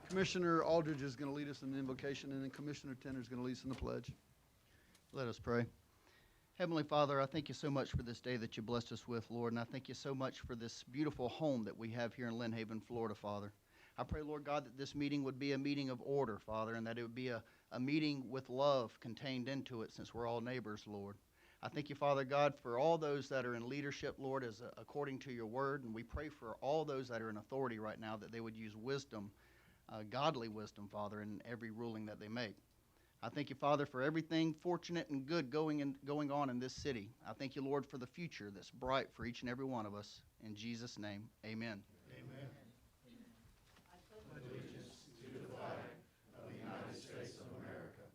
Commissioner Aldridge is going to lead us in the invocation, and then Commissioner Tender is going to lead us in the pledge. Let us pray. Heavenly Father, I thank you so much for this day that you blessed us with, Lord, and I thank you so much for this beautiful home that we have here in Lynn Haven, Florida, Father. I pray, Lord God, that this meeting would be a meeting of order, Father, and that it would be a meeting with love contained into it, since we're all neighbors, Lord. I thank you, Father God, for all those that are in leadership, Lord, according to your word, and we pray for all those that are in authority right now that they would use wisdom, godly wisdom, Father, in every ruling that they make. I thank you, Father, for everything fortunate and good going on in this city. I thank you, Lord, for the future that's bright for each and every one of us. In Jesus' name, amen. Amen. Allegiance to the flag of the United States of America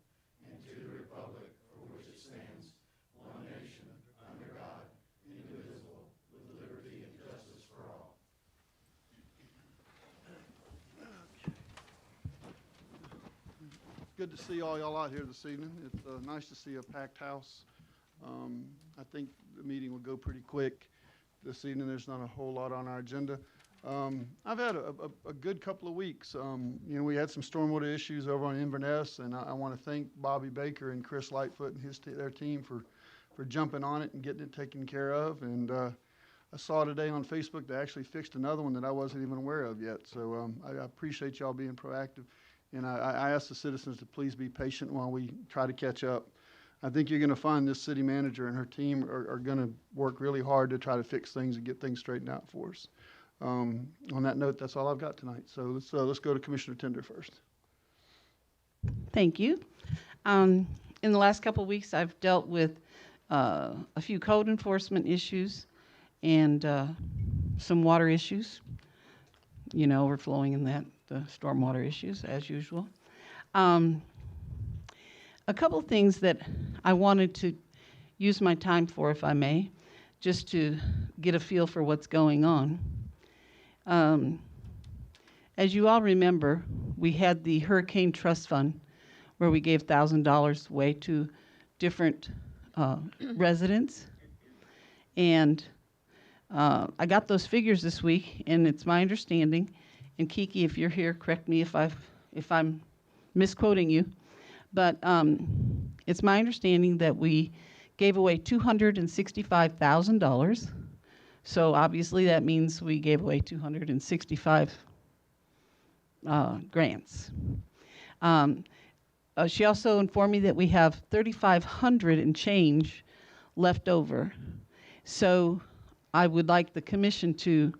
and to the republic for which it stands, one nation, under God, indivisible, with liberty and justice for all. Good to see all y'all out here this evening. It's nice to see a packed house. I think the meeting will go pretty quick this evening. There's not a whole lot on our agenda. I've had a good couple of weeks. We had some stormwater issues over on Inverness, and I want to thank Bobby Baker and Chris Lightfoot and their team for jumping on it and getting it taken care of. And I saw today on Facebook they actually fixed another one that I wasn't even aware of yet. So I appreciate y'all being proactive. And I ask the citizens to please be patient while we try to catch up. I think you're going to find this city manager and her team are going to work really hard to try to fix things and get things straightened out for us. On that note, that's all I've got tonight. So let's go to Commissioner Tender first. Thank you. In the last couple of weeks, I've dealt with a few code enforcement issues and some water issues, overflowing in that, the stormwater issues, as usual. A couple of things that I wanted to use my time for, if I may, just to get a feel for what's going on. As you all remember, we had the Hurricane Trust Fund where we gave $1,000 away to different residents. And I got those figures this week, and it's my understanding, and Kiki, if you're here, correct me if I'm misquoting you, but it's my understanding that we gave away $265,000. So obviously that means we gave away 265 grants. She also informed me that we have 3,500 and change left over. So I would like the commission to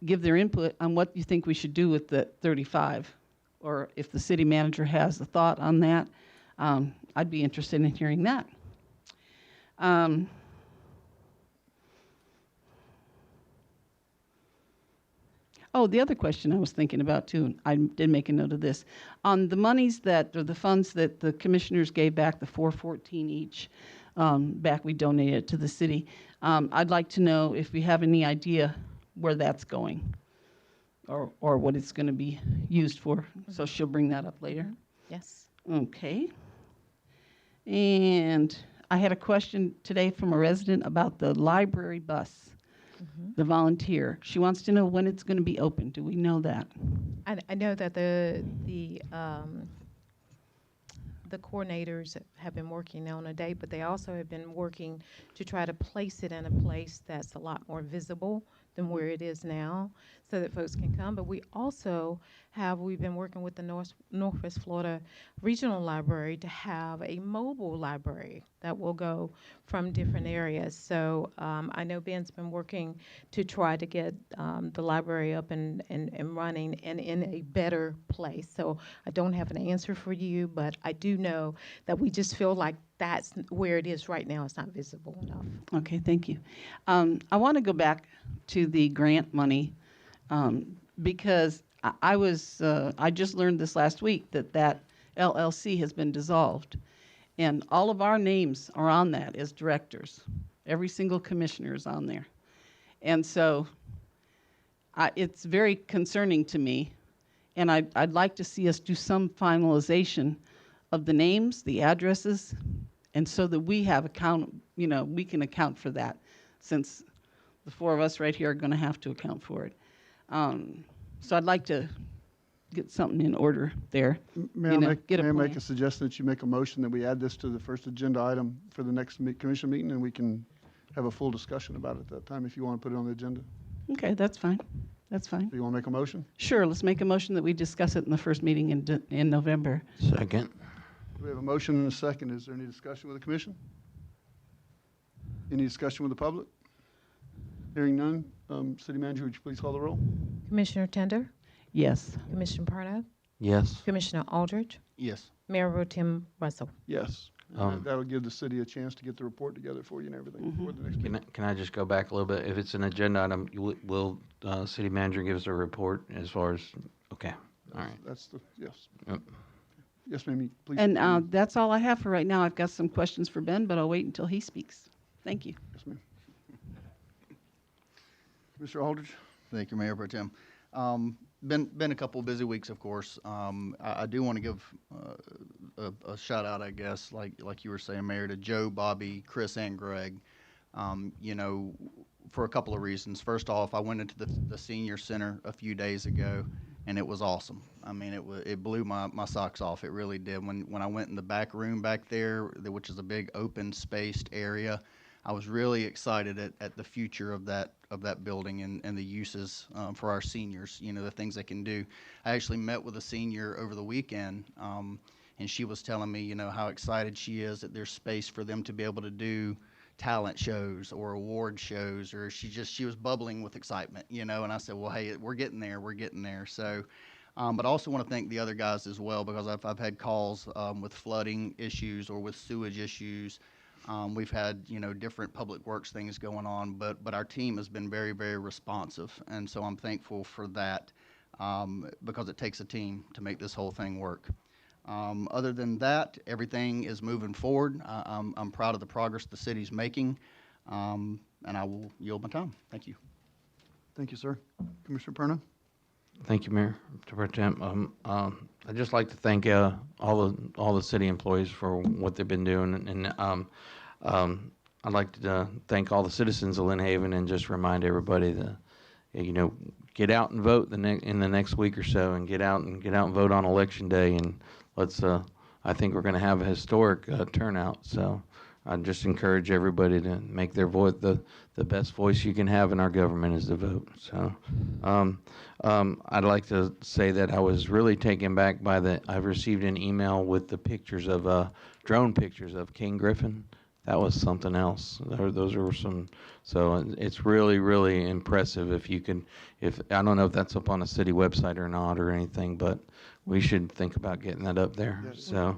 give their input on what you think we should do with the 35, or if the city manager has a thought on that. I'd be interested in hearing that. Oh, the other question I was thinking about too, I did make a note of this. On the monies or the funds that the commissioners gave back, the $414 each, back we donated to the city, I'd like to know if we have any idea where that's going or what it's going to be used for. Mm-hmm. So she'll bring that up later. Yes. Okay. And I had a question today from a resident about the library bus. Mm-hmm. The volunteer. She wants to know when it's going to be open. Do we know that? I know that the coordinators have been working on a date, but they also have been working to try to place it in a place that's a lot more visible than where it is now, so that folks can come. But we've been working with the Northwest Florida Regional Library to have a mobile library that will go from different areas. So I know Ben's been working to try to get the library up and running and in a better place. So I don't have an answer for you, but I do know that we just feel like that's where it is right now. It's not visible enough. Okay, thank you. I want to go back to the grant money because I just learned this last week that LLC has been dissolved, and all of our names are on that as directors. Every single commissioner is on there, and so it's very concerning to me, and I'd like to see us do some finalization of the names, the addresses, and so that we have we can account for that, since the four of us right here are going to have to account for it. So I'd like to get something in order there. May You I know, make, get a may I make plan. a suggestion that you make a motion that we add this to the first agenda item for the next commission meeting, and we can have a full discussion about it at that time if you want to put it on the agenda. Okay, that's fine. That's fine. Do you want to make a motion? Sure, let's make a motion that we discuss it in the first meeting in November. Second. We have a motion and a second. Is there any discussion with the commission? Any discussion with the public? Hearing none. City Manager, would you please call the roll? Commissioner Tender, Yes. Commissioner Parno, Yes. Commissioner Aldridge, Yes. Mayor Pro Tem Russell. Yes. That'll give the city a chance to get the report together for you and everything for the next meeting. Can I just go back a little bit? If it's an agenda item, will city manager give us a report as far as, okay, all right. That's the, yes. Yep. Yes, ma'am, please. And continue. that's all I have for right now. I've got some questions for Ben, but I'll wait until he speaks. Thank you. Yes, ma'am. Mr. Aldridge? Thank you, Mayor Pro Tem. Been a couple of busy weeks, of course. I do want to give a shout out, I guess, like you were saying, Mayor, to Joe, Bobby, Chris, and Greg. You know, for a couple of reasons. First off, I went into the senior center a few days ago, and it was awesome. I mean, it blew my socks off. It really did. When I went in the back room back there, which is a big open spaced area, I was really excited at the future of that building and the uses for our seniors, you know, the things they can do. I actually met with a senior over the weekend, and she was telling me, you know, how excited she is that there's space for them to be able to do talent shows or award shows, or she was bubbling with excitement, you know, and I said, well, hey, we're getting there. So, but I also want to thank the other guys as well, because I've had calls with flooding issues or with sewage issues. We've had, you know, different public works things going on, but our team has been very, very responsive, and so I'm thankful for that, because it takes a team to make this whole thing work. Other than that, everything is moving forward. I'm proud of the progress the city's making, and I will yield my time. Thank you. Thank you, sir. Commissioner Perna? Thank you, Mayor Pro Tem. I'd just like to thank all the city employees for what they've been doing, and I'd like to thank all the citizens of Lynn Haven and just remind everybody that, you know, get out and vote in the next week or so, and get out and vote on election day, and let's. I think we're going to have a historic turnout. So I just encourage everybody to make their voice the best voice you can have in our government is the vote. So I'd like to say that I was really taken back by I've received an email with the pictures of drone pictures of King Griffin. That was something else. Those were some. So it's really, really impressive. If I don't know if that's up on a city website or not or anything, but we should think about getting that up there. Yes. So,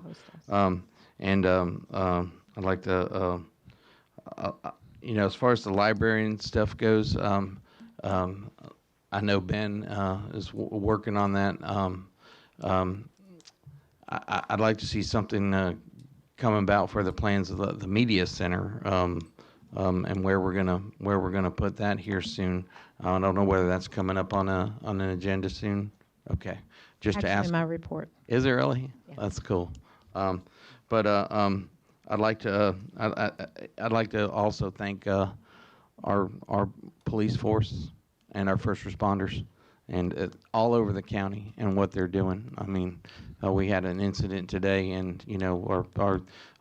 I'd like to, you know, as far as the library and stuff goes, I know Ben is working on that. I'd like to see something come about for the plans of the media center, and where we're gonna put that here soon. I don't know whether that's coming up on an agenda soon. Okay, just to Actually, ask. my report. Is it really? Yeah. That's cool. But I'd like to also thank our police force and our first responders and all over the county and what they're doing. I mean, we had an incident today, and you know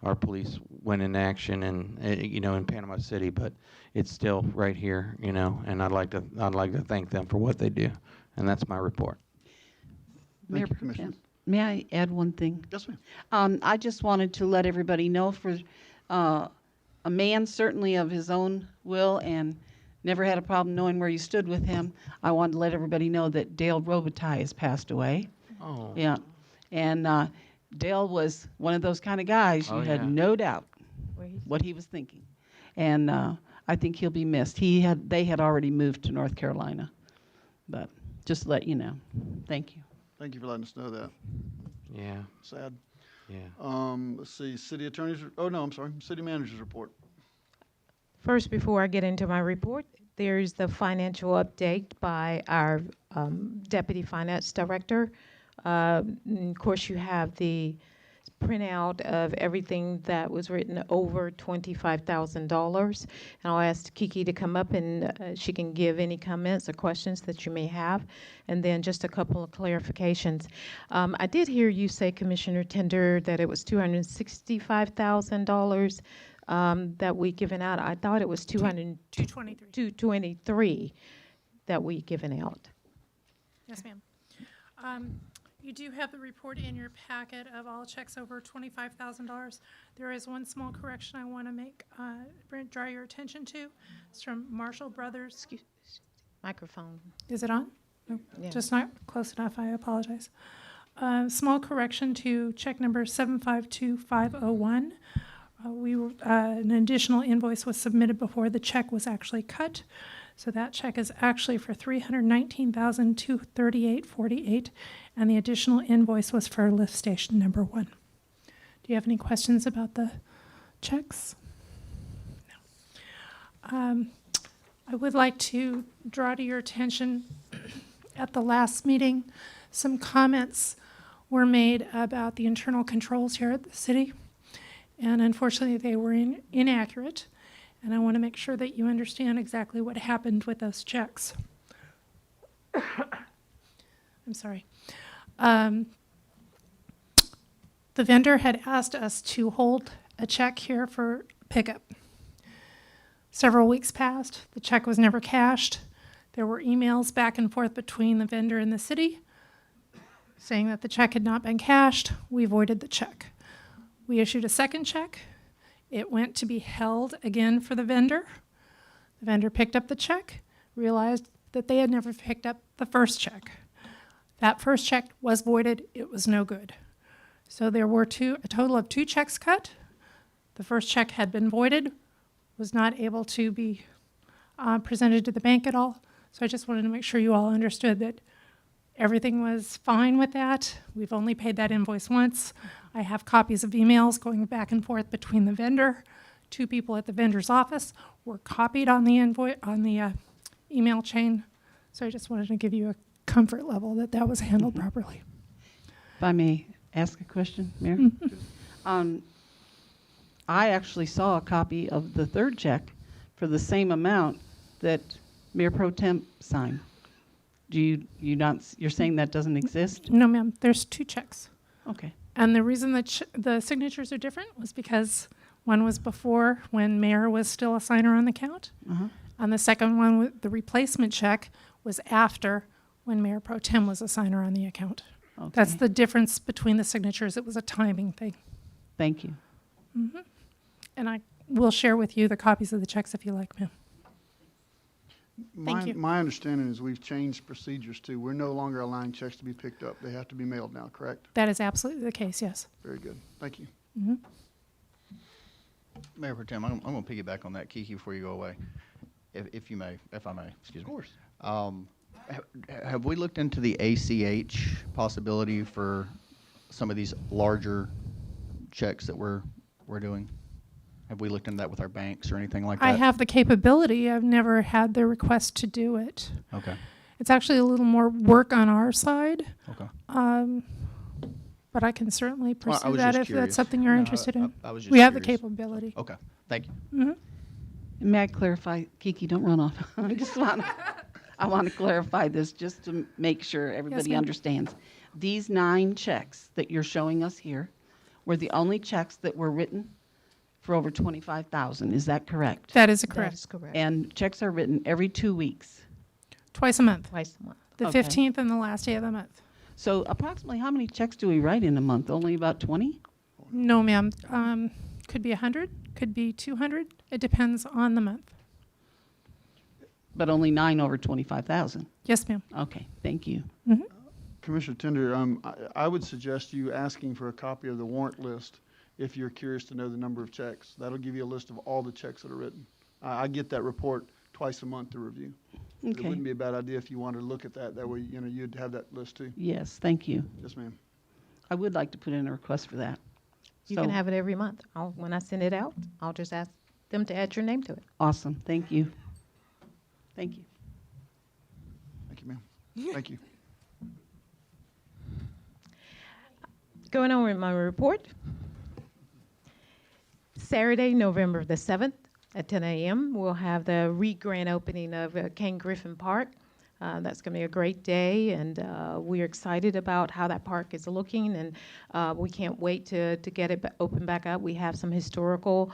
our police went in action, and you know, in Panama City, but it's still right here, you know. And I'd like to thank them for what they do, and that's my report. Mayor Thank you, Pro Commissioner. Tem, may I add one thing? Yes, ma'am. I just wanted to let everybody know, for a man certainly of his own will and never had a problem knowing where you stood with him, I wanted to let everybody know that Dale Robitaille has passed away. Oh. Yeah. And Dale was one of those kind of guys, you Oh, had yeah. no doubt Where he's- what he was thinking. And I think he'll be missed. They had already moved to North Carolina. But just to let you know. Thank you. Thank you for letting us know that. Yeah. Sad. Yeah. Let's see, city attorney's, oh, no, I'm sorry, city manager's report. First, before I get into my report, there's the financial update by our Deputy Finance Director. Of course, you have the printout of everything that was written over $25,000. And I'll ask Kiki to come up and she can give any comments or questions that you may have. And then just a couple of clarifications. I did hear you say, Commissioner Tender, that it was $265,000 that we given out. I thought it was 223 that we given out. Yes, ma'am. You do have the report in your packet of all checks over $25,000. There is one small correction I want to make, draw your attention to. It's from Marshall Brothers. Microphone. Is it on? No, Yeah. just not close enough. I apologize. Small correction to check number 752501. An additional invoice was submitted before the check was actually cut. So that check is actually for $319,238.48, and the additional invoice was for lift station number 1. Do you have any questions about the checks? No. I would like to draw to your attention, at the last meeting, some comments were made about the internal controls here at the city, and unfortunately they were inaccurate. And I want to make sure that you understand exactly what happened with those checks. I'm sorry. The vendor had asked us to hold a check here for pickup. Several weeks passed. The check was never cashed. There were emails back and forth between the vendor and the city saying that the check had not been cashed. We voided the check. We issued a second check. It went to be held again for the vendor. The vendor picked up the check, realized that they had never picked up the first check. That first check was voided. It was no good. So there were a total of 2 checks cut. The first check had been voided, was not able to be presented to the bank at all. So I just wanted to make sure you all understood that everything was fine with that. We've only paid that invoice once. I have copies of emails going back and forth between the vendor. 2 people at the vendor's office were copied on the email chain. So I just wanted to give you a comfort level that that was handled properly. If I may ask a question, Mayor? I actually saw a copy of the third check for the same amount that Mayor Pro Temp signed. You're saying that doesn't exist? No, ma'am. There's 2 checks. Okay. And the reason that the signatures are different was because one was before when Mayor was still a signer on the account. Uh-huh. And the second one, the replacement check, was after when Mayor Pro Tem was a signer on the account. Okay. That's the difference between the signatures. It was a timing thing. Thank you. And I will share with you the copies of the checks if you like, ma'am. Thank you. My understanding is we've changed procedures too. We're no longer allowing checks to be picked up. They have to be mailed now, correct? That is absolutely the case, yes. Very good. Thank you. Mayor Pro Tem, I'm going to piggyback on that, Kiki, before you go away, if I may, excuse me. Of course. Have we looked into the ACH possibility for some of these larger checks that we're doing? Have we looked into that with our banks or anything like that? I have the capability. I've never had the request to do it. Okay. It's actually a little more work on our side. Okay. But I can certainly Well, I pursue was that just if curious. that's something you're No, interested in. I was just We have the curious. capability. Okay. Thank you. May I clarify, Kiki, don't run off. I want to clarify this just to make sure everybody ma'am. understands. These 9 checks that you're showing us here were the only checks that were written for over $25,000. Is that correct? That is That correct. is correct. And checks are written every 2 weeks. Twice a month. Twice a month. The Okay. 15th and the last day of the month. So approximately how many checks do we write in a month? Only about 20? No, ma'am. Could be 100, could be 200. It depends on the month. But only 9 over 25,000. Yes, ma'am. Okay, thank you. Commissioner Tender, I would suggest you asking for a copy of the warrant list if you're curious to know the number of checks. That'll give you a list of all the checks that are written. I get that report twice a month to review. It Okay. wouldn't be a bad idea if you wanted to look at that. That way, you'd have that list too. Yes, thank you. Yes, ma'am. I would like to put in a request for that. You So- can have it every month. When I send it out, I'll just ask them to add your name to it. Awesome, thank you. Thank you. Thank you, ma'am. Thank you. Going on with my report. Saturday, November the 7th at 10 a.m., we'll have the grand opening of King Griffin Park. That's going to be a great day, and we're excited about how that park is looking, and we can't wait to get it open back up. We have some historical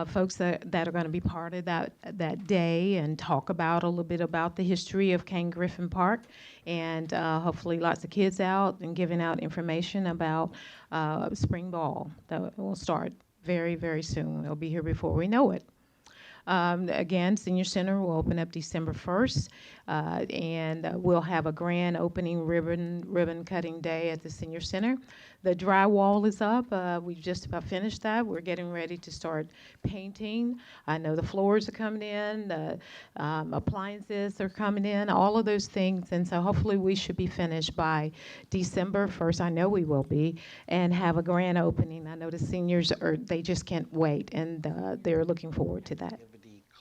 folks that are going to be part of that day and talk about a little bit about the history of King Griffin Park, and hopefully lots of kids out and giving out information about spring ball that will start very, very soon. It'll be here before we know it. Again, Senior Center will open up December 1st, and we'll have a grand opening ribbon cutting day at the Senior Center. The drywall is up. We've just about finished that. We're getting ready to start painting. I know the floors are coming in, the appliances are coming in, all of those things, and so hopefully we should be finished by December 1st. I know we will be, and have a grand opening. I know the seniors they just can't wait, and they're looking forward to that.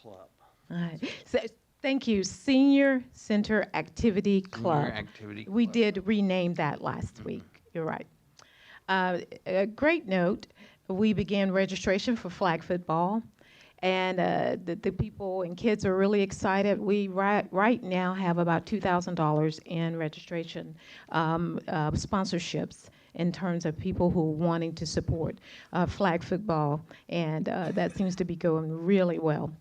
Club. All right. So, thank you. Senior Center Activity Club. Senior Activity Club. We did rename that last week. You're right. A great note, we began registration for flag football, and the people and kids are really excited. We right now have about $2,000 in registration sponsorships in terms of people who are wanting to support flag football, and that seems to be going really well.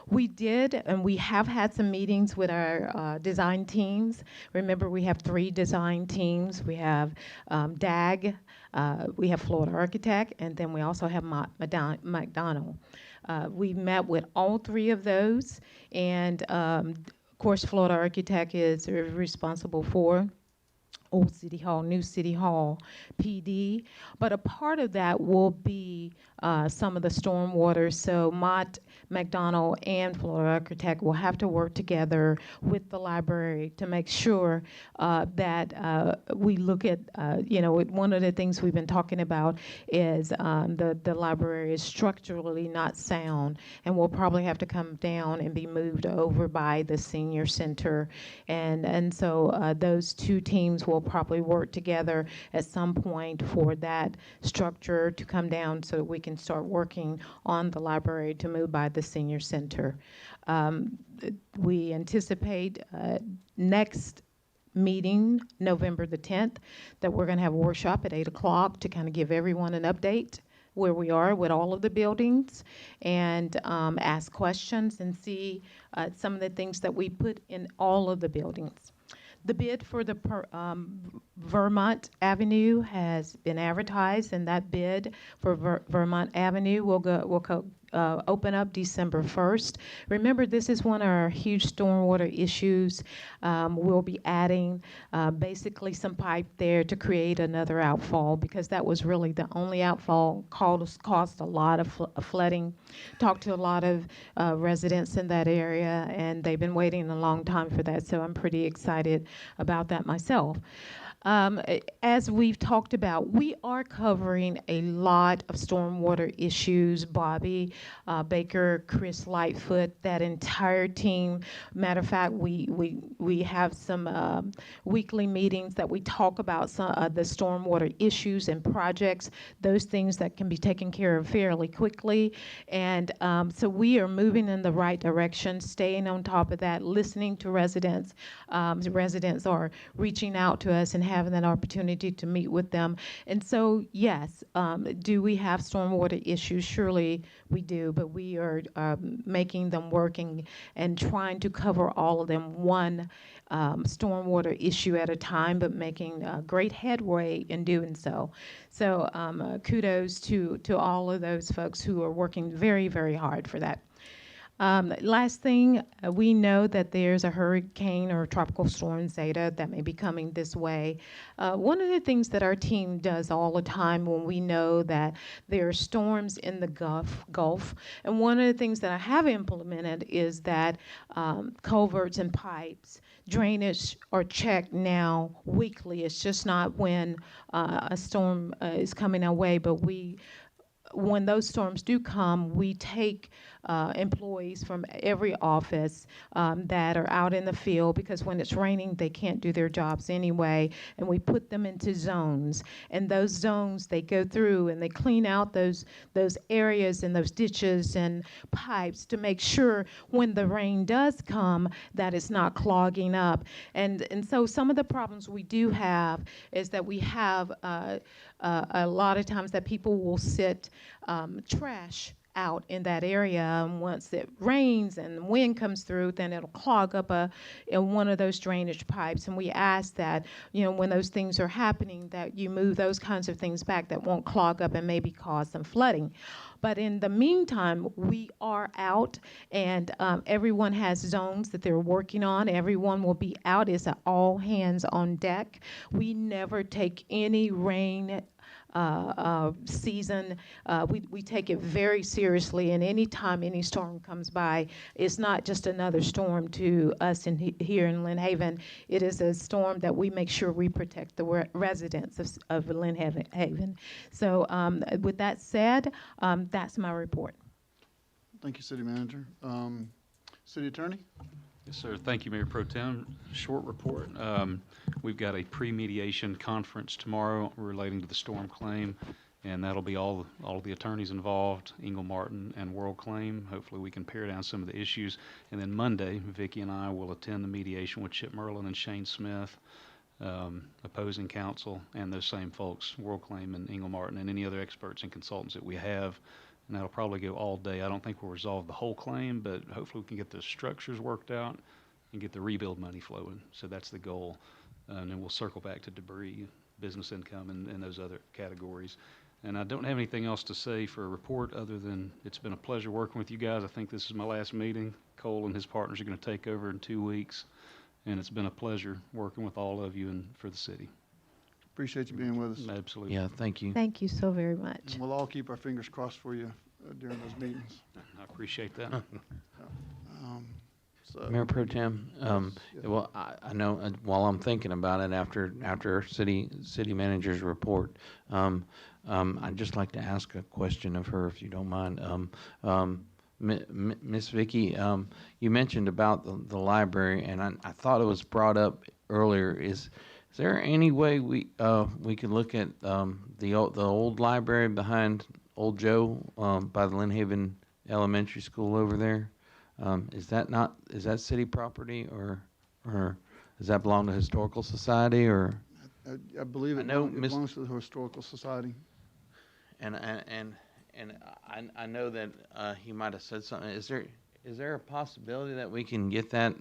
We did, and we have had some meetings with our design teams. Remember, we have 3 design teams. We have DAG, we have Florida Architect, and then we also have McDonald. We met with all 3 of those, and of course, Florida Architect is responsible for Old City Hall, New City Hall, PD, but a part of that will be some of the stormwater. So Mott, McDonald, and Florida Architect will have to work together with the library to make sure that we look at, one of the things we've been talking about is the library is structurally not sound, and will probably have to come down and be moved over by the senior center. And so those 2 teams will probably work together at some point for that structure to come down so that we can start working on the library to move by the senior center. We anticipate next meeting, November the 10th, that we're going to have a workshop at 8 o'clock to kind of give everyone an update where we are with all of the buildings, and ask questions and see some of the things that we put in all of the buildings. The bid for the Vermont Avenue has been advertised, and that bid for Vermont Avenue will open up December 1st. Remember, this is one of our huge stormwater issues. We'll be adding basically some pipe there to create another outfall, because that was really the only outfall, caused a lot of flooding. Talked to a lot of residents in that area, and they've been waiting a long time for that, so I'm pretty excited about that myself. As we've talked about, we are covering a lot of stormwater issues. Bobby Baker, Chris Lightfoot, that entire team. Matter of fact, we have some weekly meetings that we talk about some the stormwater issues and projects, those things that can be taken care of fairly quickly. And so we are moving in the right direction, staying on top of that, listening to residents. Residents are reaching out to us and having that opportunity to meet with them. And so, yes, do we have stormwater issues? Surely we do, but we are making them working and trying to cover all of them, one stormwater issue at a time, but making great headway in doing so. So kudos to all of those folks who are working very, very hard for that. Last thing, we know that there's a hurricane or tropical storm Zeta that may be coming this way. One of the things that our team does all the time when we know that there are storms in the Gulf, and one of the things that I have implemented is that culverts and pipes, drainage are checked now weekly. It's just not when a storm is coming our way, but when those storms do come, we take employees from every office that are out in the field, because when it's raining, they can't do their jobs anyway. And we put them into zones. And those zones, they go through and they clean out those areas and those ditches and pipes to make sure when the rain does come that it's not clogging up. And so some of the problems we do have is that we have a lot of times that people will sit trash out in that area, and once it rains and the wind comes through, then it'll clog up in one of those drainage pipes. And we ask that, when those things are happening, that you move those kinds of things back that won't clog up and maybe cause some flooding. But in the meantime, we are out, and everyone has zones that they're working on. Everyone will be out. It's an all hands on deck. We never take any rain season. We take it very seriously, and anytime any storm comes by, it's not just another storm to us here in Lynn Haven. It is a storm that we make sure we protect the residents of Lynn Haven. So with that said, that's my report. Thank you, City Manager. City Attorney? Yes, sir. Thank you, Mayor Pro Tem. Short report. We've got a pre-mediation conference tomorrow relating to the storm claim, and that'll be all of the attorneys involved, Ingle Martin and World Claim. Hopefully we can pare down some of the issues. And then Monday, Vicki and I will attend the mediation with Chip Merlin and Shane Smith, opposing counsel, and those same folks, World Claim and Ingle Martin, and any other experts and consultants that we have. And that'll probably go all day. I don't think we'll resolve the whole claim, but hopefully we can get the structures worked out and get the rebuild money flowing. So that's the goal. And then we'll circle back to debris, business income, and those other categories. And I don't have anything else to say for a report other than it's been a pleasure working with you guys. I think this is my last meeting. Cole and his partners are going to take over in 2 weeks. And it's been a pleasure working with all of you and for the city. Appreciate you being with us. Absolutely. Yeah, thank you. Thank you so very much. And we'll all keep our fingers crossed for you during those meetings. I appreciate that. So, Mayor Pro Tem, yes. well, I know while I'm thinking about it after city manager's report, I'd just like to ask a question of her, if you don't mind. Miss Vicki, you mentioned about the library, and I thought it was brought up earlier. Is there any way we could look at the old library behind Old Joe by the Lynn Haven Elementary School over there? Is that city property, or does that belong to Historical Society, or? I believe it belongs to the Historical Society. And I know that he might have said something. Is there a possibility that we can get that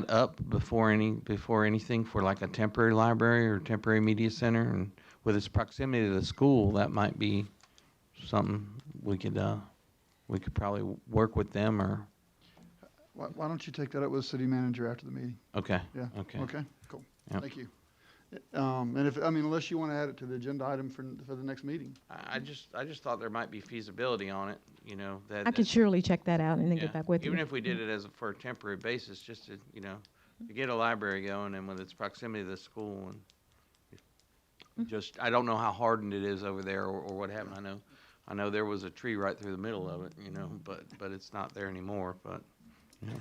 up before anything for like a temporary library or temporary media center? And with its proximity to the school, that might be something we could probably work with them, or. Why don't you take that up with the city manager after the meeting? Okay. Yeah. Okay. Okay, cool. Yep. Thank you. And unless you want to add it to the agenda item for the next meeting. I just thought there might be feasibility on it, that. I could surely check that out and then Yeah. get back with you. Even if we did it for a temporary basis, just to, to get a library going, and with its proximity to the school, and just, I don't know how hardened it is over there, or what happened. I know there was a tree right through the middle of it, but it's not there anymore, but. Okay,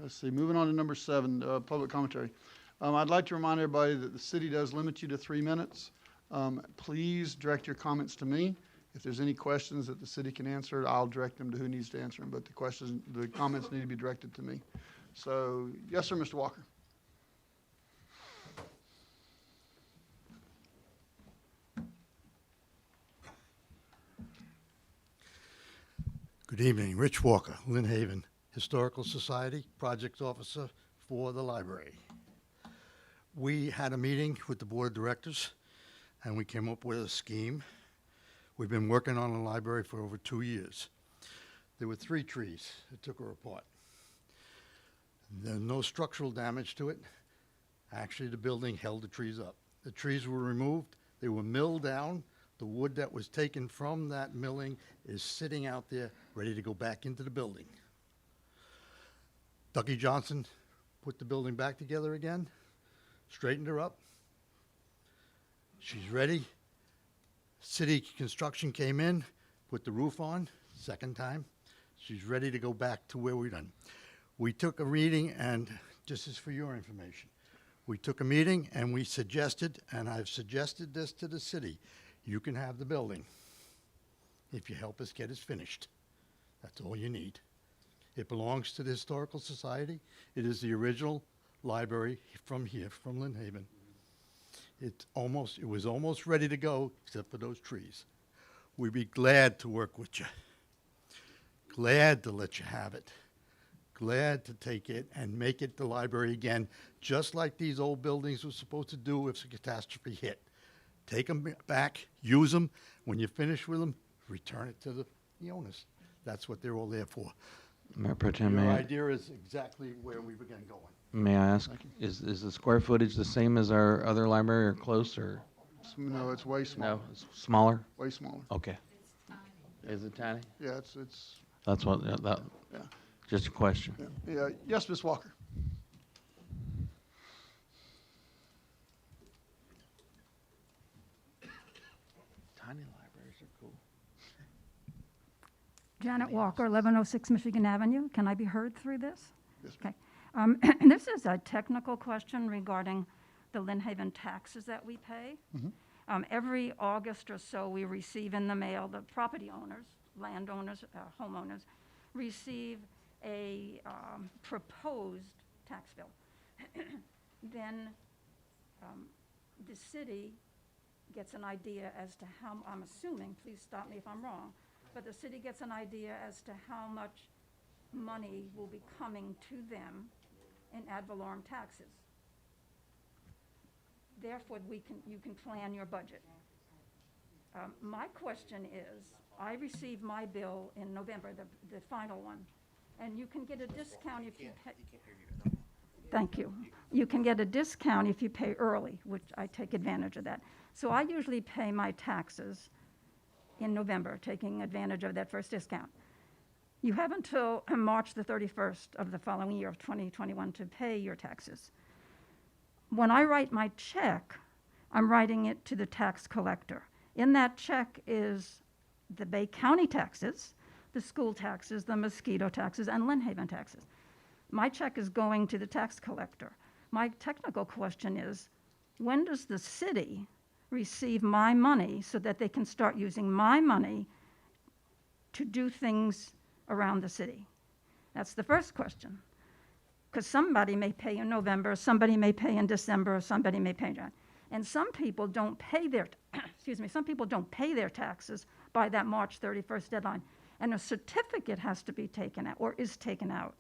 let's see, moving on to number 7, public commentary. I'd like to remind everybody that the city does limit you to 3 minutes. Please direct your comments to me. If there's any questions that the city can answer, I'll direct them to who needs to answer them, but the comments need to be directed to me. So, yes, sir, Mr. Walker. Good evening, Rich Walker, Lynn Haven Historical Society, Project Officer for the library. We had a meeting with the board of directors, and we came up with a scheme. We've been working on the library for over 2 years. There were 3 trees that took her apart. There's no structural damage to it. Actually, the building held the trees up. The trees were removed, they were milled down. The wood that was taken from that milling is sitting out there, ready to go back into the building. Ducky Johnson put the building back together again, straightened her up. She's ready. City construction came in, put the roof on, second time. She's ready to go back to where we done. We took a meeting, and this is for your information. We took a meeting and we suggested, and I've suggested this to the city, you can have the building if you help us get it finished. That's all you need. It belongs to the Historical Society. It is the original library from here, from Lynn Haven. It was almost ready to go, except for those trees. We'd be glad to work with you. Glad to let you have it. Glad to take it and make it the library again, just like these old buildings were supposed to do if a catastrophe hit. Take them back, use them. When you're finished with them, return it to the owners. That's what they're all there for. Mayor Pro Tem, Your idea is exactly where we began going. may I ask, is the square footage the same as our other library or close or? No, it's way smaller. No, it's smaller? Way smaller. Okay. Is it tiny? Yeah, it's, That's what, yeah, just a question. yeah. Yeah. Yes, Ms. Walker. Tiny libraries are cool. Janet Walker, 1106 Michigan Avenue. Can I be heard through this? Yes, Okay. This is a technical question regarding the Lynn Haven taxes that we pay. Every August or so, we receive in the mail, the property owners, landowners, homeowners, receive a proposed tax bill. Then the city gets an idea as to how, I'm assuming, please stop me if I'm wrong, but the city gets an idea as to how much money will be coming to them in ad valorem taxes. Therefore, you can plan your budget. My question is, I received my bill in November, the final one, and you can get a discount if you pay. Thank you. You can get a discount if you pay early, which I take advantage of that. So I usually pay my taxes in November, taking advantage of that first discount. You have until March the 31st of the following year of 2021 to pay your taxes. When I write my check, I'm writing it to the tax collector. In that check is the Bay County taxes, the school taxes, the mosquito taxes, and Lynn Haven taxes. My check is going to the tax collector. My technical question is, when does the city receive my money so that they can start using my money to do things around the city? That's the first question. Because somebody may pay in November, somebody may pay in December, somebody may pay in January. And some people don't pay their, some people don't pay their taxes by that March 31st deadline. And a certificate has to be taken out, or is taken out.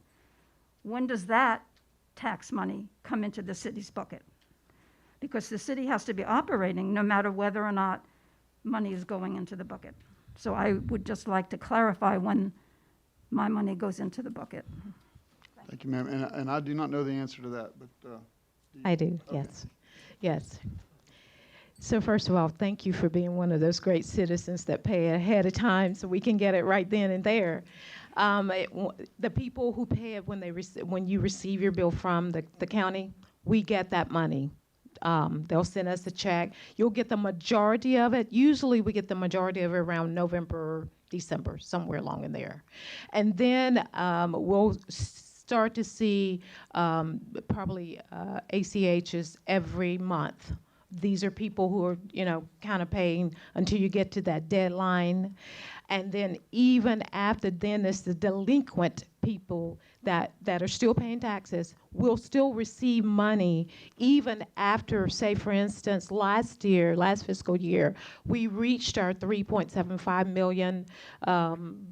When does that tax money come into the city's bucket? Because the city has to be operating no matter whether or not money is going into the bucket. So I would just like to clarify when my money goes into the bucket. Thank you, ma'am. And I do not know the answer to that, but. I do, yes. Yes. So first of all, thank you for being one of those great citizens that pay ahead of time so we can get it right then and there. The people who pay it when you receive your bill from the county, we get that money. They'll send us a check. You'll get the majority of it. Usually we get the majority of it around November, December, somewhere along in there. And then we'll start to see probably ACHs every month. These are people who are, kind of paying until you get to that deadline. And then even after then, it's the delinquent people that are still paying taxes will still receive money even after, say, for instance, last fiscal year, we reached our 3.75 million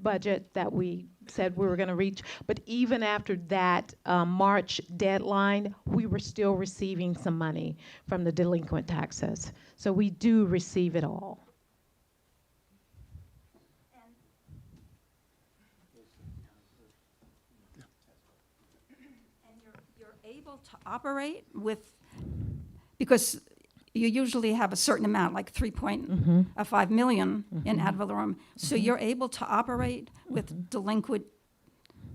budget that we said we were going to reach. But even after that March deadline, we were still receiving some money from the delinquent taxes. So we do receive it all. To operate with, because you usually have a certain amount, like 3.5 million in ad valorem. So you're able to operate with delinquent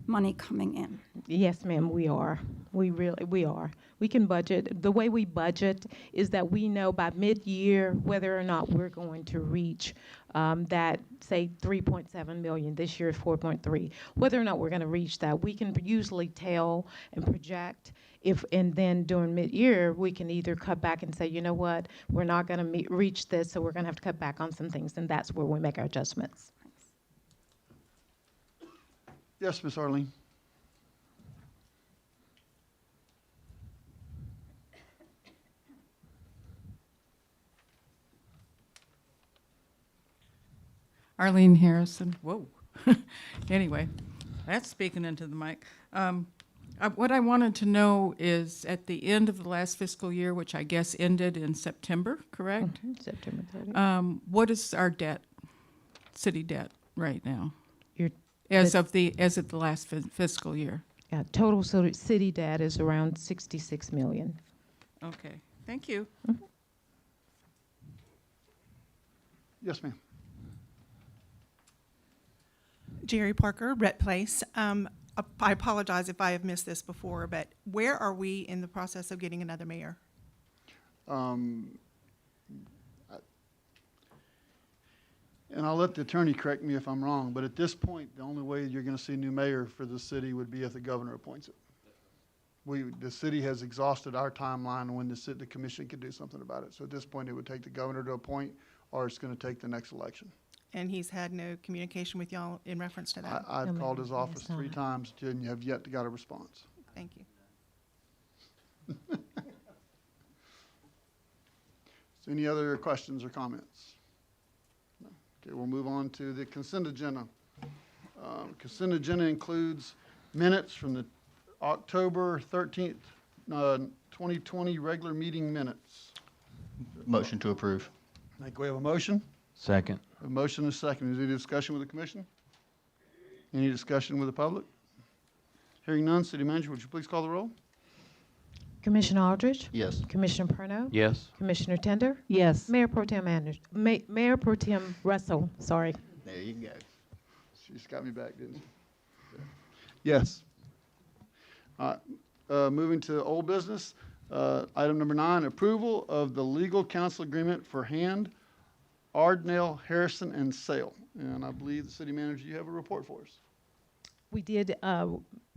money coming in. Yes, ma'am, we are. We are. We can budget. The way we budget is that we know by mid-year whether or not we're going to reach that, say, 3.7 million. This year is 4.3. Whether or not we're going to reach that, we can usually tell and project. And then during mid-year, we can either cut back and say, you know what, we're not going to reach this, so we're going to have to cut back on some things, and that's where we make our adjustments. Yes, Ms. Arlene? Arlene Harrison. Whoa. Anyway, that's speaking into the mic. What I wanted to know is at the end of the last fiscal year, which I guess ended in September, correct? September 30th. What is our debt, city debt, right now? Your- As of the last fiscal year. Yeah, total city debt is around 66 million. Okay. Thank you. Yes, ma'am. Jerry Parker, Rhett Place. I apologize if I have missed this before, but where are we in the process of getting another mayor? And I'll let the attorney correct me if I'm wrong, but at this point, the only way you're going to see a new mayor for the city would be if the governor appoints it. The city has exhausted our timeline when the commission could do something about it. So at this point, it would take the governor to appoint, or it's going to take the next election. And he's had no communication with y'all in reference to that? I've No, called ma'am. his office It's not. 3 times and have yet to got a response. Thank you. So any other questions or comments? No. Okay, we'll move on to the consent agenda. Consent agenda includes minutes from the October 13th, 2020 regular meeting minutes. Motion to approve. I think we have a motion. Second. A motion and a second. Is there any discussion with the commission? Any discussion with the public? Hearing none, city manager, would you please call the roll? Commissioner Aldridge? Yes. Commissioner Perno? Yes. Commissioner Tender? Yes. Mayor Pro Tem Mayor Pro Tem Russell, sorry. There you go. She just got me back, didn't she? Yes. Moving to old business, item number 9, approval of the legal counsel agreement for Hand, Ardnell, Harrison, and Sale. And I believe the city manager, you have a report for us. We did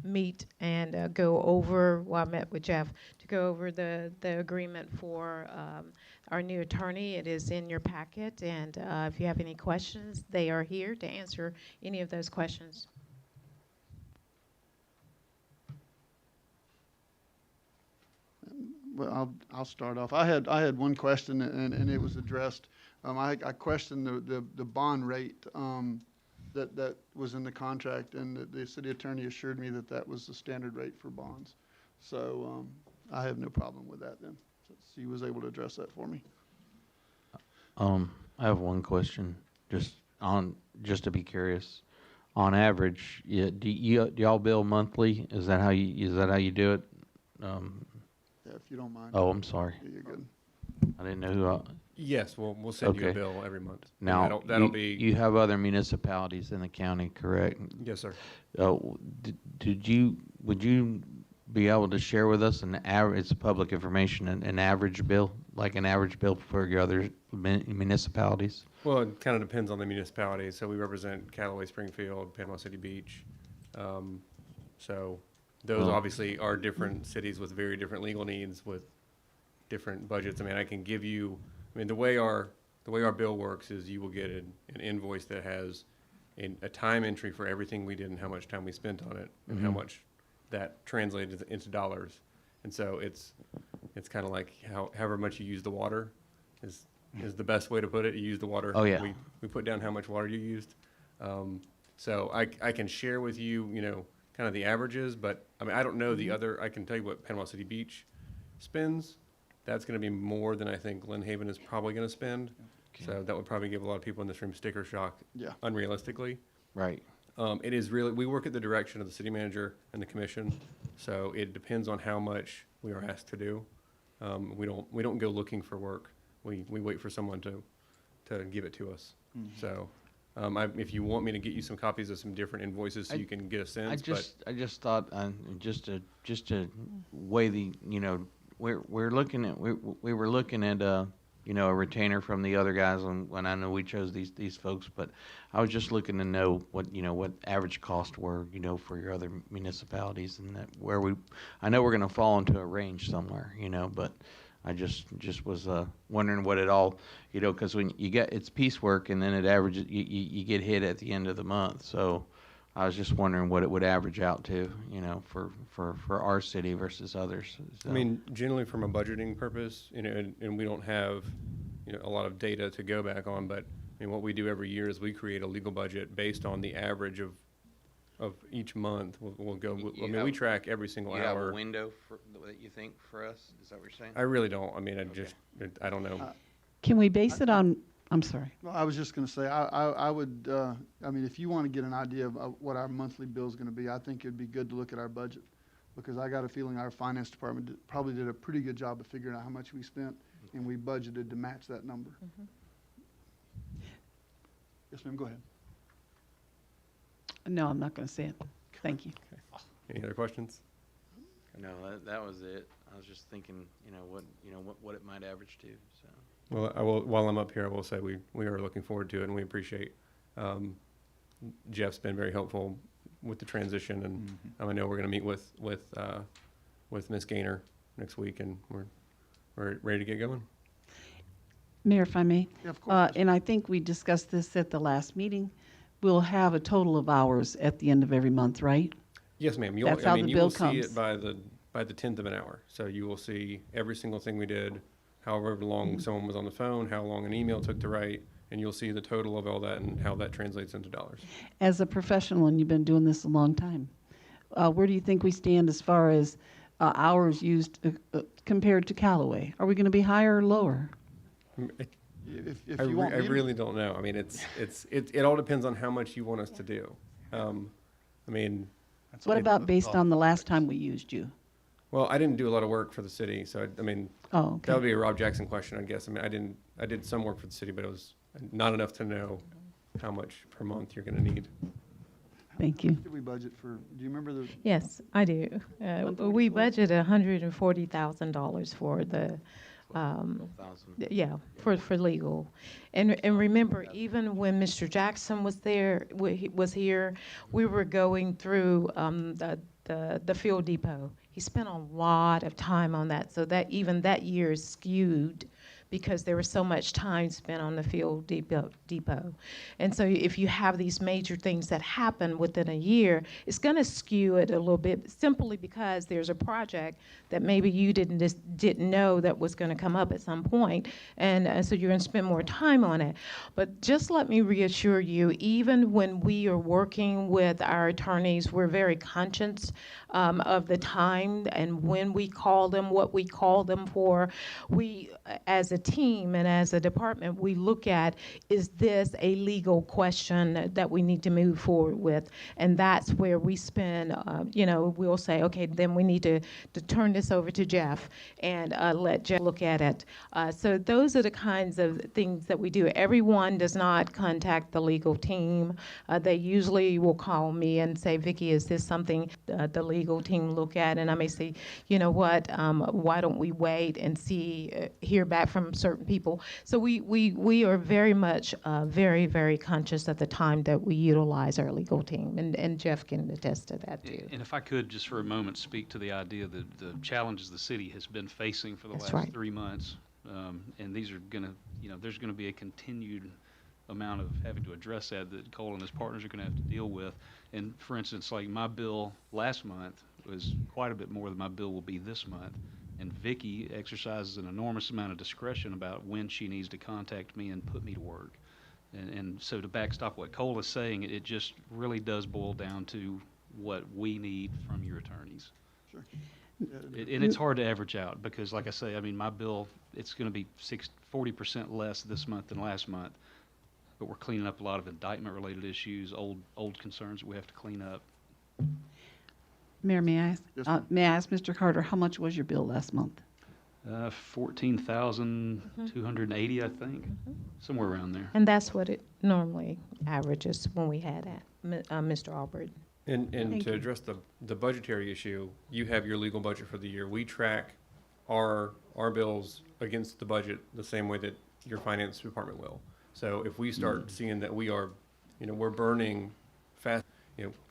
meet and go over, well, I met with Jeff to go over the agreement for our new attorney. It is in your packet, and if you have any questions, they are here to answer any of those questions. Well, I'll start off. I had one question, and it was addressed. I questioned the bond rate that was in the contract, and the city attorney assured me that was the standard rate for bonds. So I have no problem with that then. So he was able to address that for me. I have one question, just to be curious. On average, do y'all bill monthly? Is that how you do it? Yeah, if you don't mind. Oh, I'm sorry. Yeah, you're good. I didn't know who. Yes, we'll send you a Okay. bill every month. And Now, that'll be, you have other municipalities in the county, correct? yes, sir. Would you be able to share with us it's public information, an average bill, like an average bill for your other municipalities? Well, it kind of depends on the municipality. So we represent Callaway, Springfield, Panama City Beach. So those Oh. obviously are different cities with very different legal needs with different budgets. I mean, I can give you, the way our bill works is you will get an invoice that has a time entry for everything we did and how much time we spent on it and how much that translated into dollars. And so it's kind of like however much you use the water is the best way to put it. You use the water. Oh, yeah. We put down how much water you used. So I can share with you, kind of the averages, but I don't know the other. I can tell you what Panama City Beach spends. That's going to be more than I think Lynn Haven is probably going to spend. Okay. So that would probably give a lot of people in this room sticker shock. Yeah. Unrealistically. Right. It is really, we work at the direction of the city manager and the commission, so it depends on how much we are asked to do. We don't go looking for work. We wait for someone to give it to us. So If you want me to get you some copies of some different invoices so you can get a sense, I just thought, just to weigh the, we're looking at, we were looking at, a retainer from the other guys when I know we chose these folks, but I was just looking to know what average costs were, for your other municipalities, and that I know we're gonna fall into a range somewhere, but I just was wondering what it all, because when it's piecework and then it averages, you get hit at the end of the month. So I was just wondering what it would average out to, for our city versus others. So. I mean, generally from a budgeting purpose, and we don't have, a lot of data to go back on, but I mean, what we do every year is we create a legal budget based on the average of each month. We'll go. We track every single hour. You have a window that you think for us? Is that what you're saying? I really don't. I mean, I don't know. Can we base it on, I'm sorry. Well, I was just going to say, I would, I mean, if you want to get an idea of what our monthly bill is going to be, I think it'd be good to look at our budget, because I got a feeling our finance department probably did a pretty good job of figuring out how much we spent, and we budgeted to match that number. Yes, ma'am, go ahead. No, I'm not going to say it. Thank you. Okay. Any other questions? No, that was it. I was just thinking, what it might average to. So. Well, I will. While I'm up here, I will say we are looking forward to it, and we appreciate. Jeff's been very helpful with the transition, and I know we're going to meet with Ms. Gaynor next week, and we're ready to get going. Mayor, if I may. Yeah, of course. And I think we discussed this at the last meeting. We'll have a total of hours at the end of every month, right? Yes, ma'am. That's how the you bill will see comes. it by the 10th of an hour. So you will see every single thing we did, however long someone was on the phone, how long an email took to write, and you'll see the total of all that and how that translates into dollars. As a professional, and you've been doing this a long time, where do you think we stand as far as hours used compared to Callaway? Are we going to be higher or lower? If you want I me to- really don't know. I mean, it all depends on how much you want us to do. I mean, What about based on the last time we used you? well, I didn't do a lot of work for the city, so I mean, Oh, that okay. would be a Rob Jackson question, I guess. I mean, I did some work for the city, but it was not enough to know how much per month you're going to need. Thank you. Did we budget for, do you remember the? Yes, I do. We budgeted $140,000 for the, 12,000. yeah, for legal. And remember, even when Mr. Jackson was there, was here, we were going through the fuel depot. He spent a lot of time on that, so that even that year is skewed because there was so much time spent on the fuel depot. And so if you have these major things that happen within a year, it's going to skew it a little bit simply because there's a project that maybe you didn't know that was going to come up at some point, and so you're going to spend more time on it. But just let me reassure you, even when we are working with our attorneys, we're very conscious of the time and when we call them, what we call them for. We, as a team and as a department, we look at, is this a legal question that we need to move forward with? And that's where we spend, we'll say, okay, then we need to turn this over to Jeff and let Jeff look at it. So those are the kinds of things that we do. Everyone does not contact the legal team. They usually will call me and say, Vicki, is this something the legal team look at? And I may say, you know what, why don't we wait and hear back from certain people. So we are very much very, very conscious of the time that we utilize our legal team, and Jeff can attest to that too. And if I could, just for a moment, speak to the idea that the challenges the city has been facing for the That's last right. 3 months, and these are going to, there's going to be a continued amount of having to address that Cole and his partners are going to have to deal with. And for instance, like my bill last month was quite a bit more than my bill will be this month. And Vicki exercises an enormous amount of discretion about when she needs to contact me and put me to work. And so to backstop what Cole is saying, it just really does boil down to what we need from your attorneys. Sure. And it's hard to average out because, like I say, I mean, my bill, it's going to be 40% less this month than last month. But we're cleaning up a lot of indictment-related issues, old concerns that we have to clean up. Mayor, may I ask? Yes, ma'am. May I ask Mr. Carter, how much was your bill last month? 14,280, I think, somewhere around there. And that's what it normally averages when we had Mr. Albert. And Thank to you. address the budgetary issue, you have your legal budget for the year. We track our bills against the budget the same way that your finance department will. So if we start seeing that we are, we're burning fast,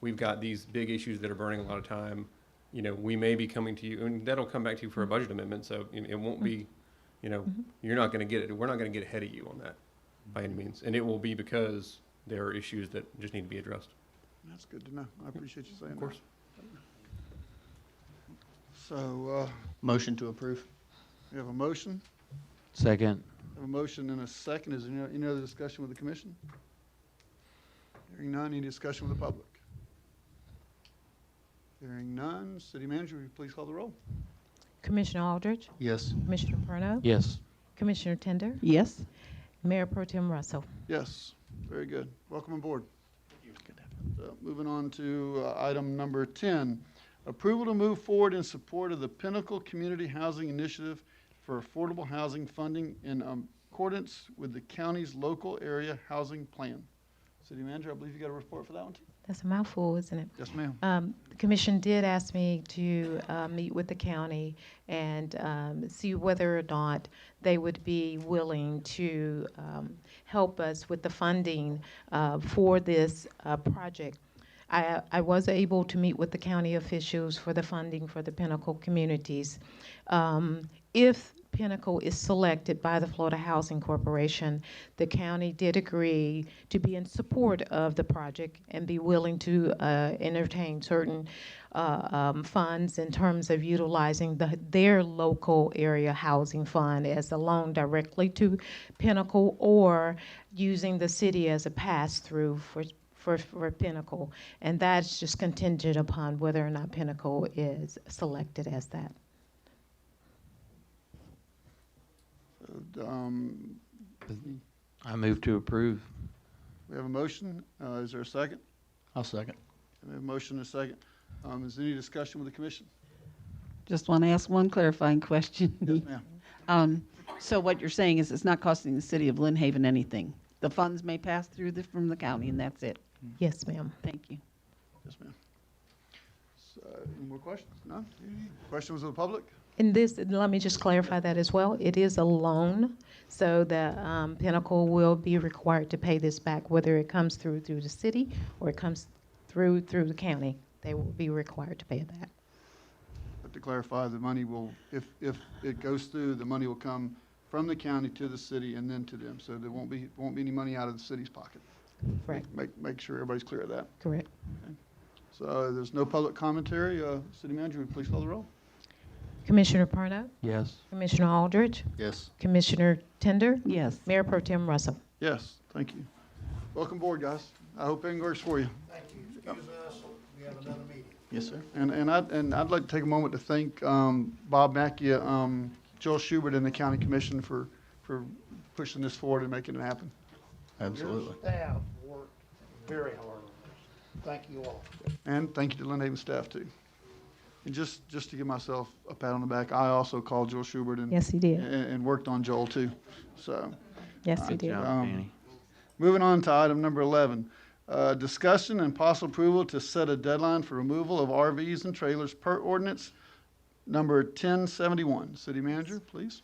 we've got these big issues that are burning a lot of time, we may be coming to you, and that'll come back to you for a budget amendment. So it won't be, you're not going to get it. We're not going to get ahead of you on that by any means. And it will be because there are issues that just need to be addressed. That's good to know. I appreciate you saying that. Of course. So, Motion to approve. we have a motion. Second. We have a motion and a second. Is there any other discussion with the commission? Hearing none, any discussion with the public? Hearing none, city manager, will you please call the roll? Commissioner Aldridge, Yes. Commissioner Perno, Yes. Commissioner Tender, Yes? Mayor Pro Tem Russell. Yes, very good. Welcome aboard. So, moving on to item number 10, approval to move forward in support of the Pinnacle Community Housing Initiative for affordable housing funding in accordance with the county's local area housing plan. City manager, I believe you got a report for that one too? That's a mouthful, isn't it? Yes, ma'am. The commission did ask me to meet with the county and see whether or not they would be willing to help us with the funding for this project. I was able to meet with the county officials for the funding for the Pinnacle communities. If Pinnacle is selected by the Florida Housing Corporation, the county did agree to be in support of the project and be willing to entertain certain funds in terms of utilizing their local area housing fund as a loan directly to Pinnacle, or using the city as a pass-through for Pinnacle. And that's just contingent upon whether or not Pinnacle is selected as that. I move to approve. We have a motion. Is there a second? I'll second. We have a motion and a second. Is there any discussion with the commission? Just want to ask one clarifying question. Yes, ma'am. So what you're saying is it's not costing the city of Lynn Haven anything? The funds may pass through from the county, and that's it? Yes, ma'am. Thank you. Yes, ma'am. So, any more questions? No? Questions of the public? In this, let me just clarify that as well. It is a loan, so the Pinnacle will be required to pay this back, whether it comes through the city or it comes through the county. They will be required to pay it back. But to clarify, the money will, if it goes through, the money will come from the county to the city and then to them. So there won't be any money out of the city's pocket. Correct. Make sure everybody's clear of that. Correct. So there's no public commentary. City manager, would you please call the roll? Commissioner Perno, Yes. Commissioner Aldridge, Yes. Commissioner Tender, Yes. Mayor Pro Tem Russell. Yes, thank you. Welcome aboard, guys. I hope everything works for you. Thank you. Excuse us, we have another meeting. Yes, sir. And I'd like to take a moment to thank Bob Macchia, Joel Schubert, and the county commission for pushing this forward and making it happen. Absolutely. Your staff worked very hard on this. Thank you all. And thank you to Lynn Haven staff too. And just to give myself a pat on the back, I also called Joel Schubert and Yes, he did. and worked on Joel too. So Yes, he Good did. job, Um, Danny. moving on to item number 11, discussion and possible approval to set a deadline for removal of RVs and trailers per ordinance number 1071. City manager, please.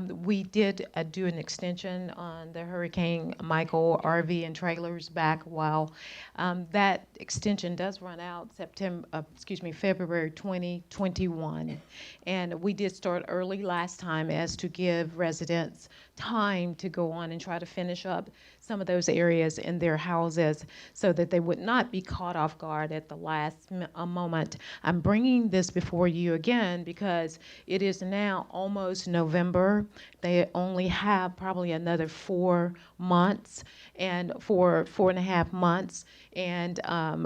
We did do an extension on the Hurricane Michael RV and trailers back a while. That extension does run out February 2021. And we did start early last time as to give residents time to go on and try to finish up some of those areas in their houses so that they would not be caught off guard at the last moment. I'm bringing this before you again because it is now almost November. They only have probably another 4 months and 4.5 months. And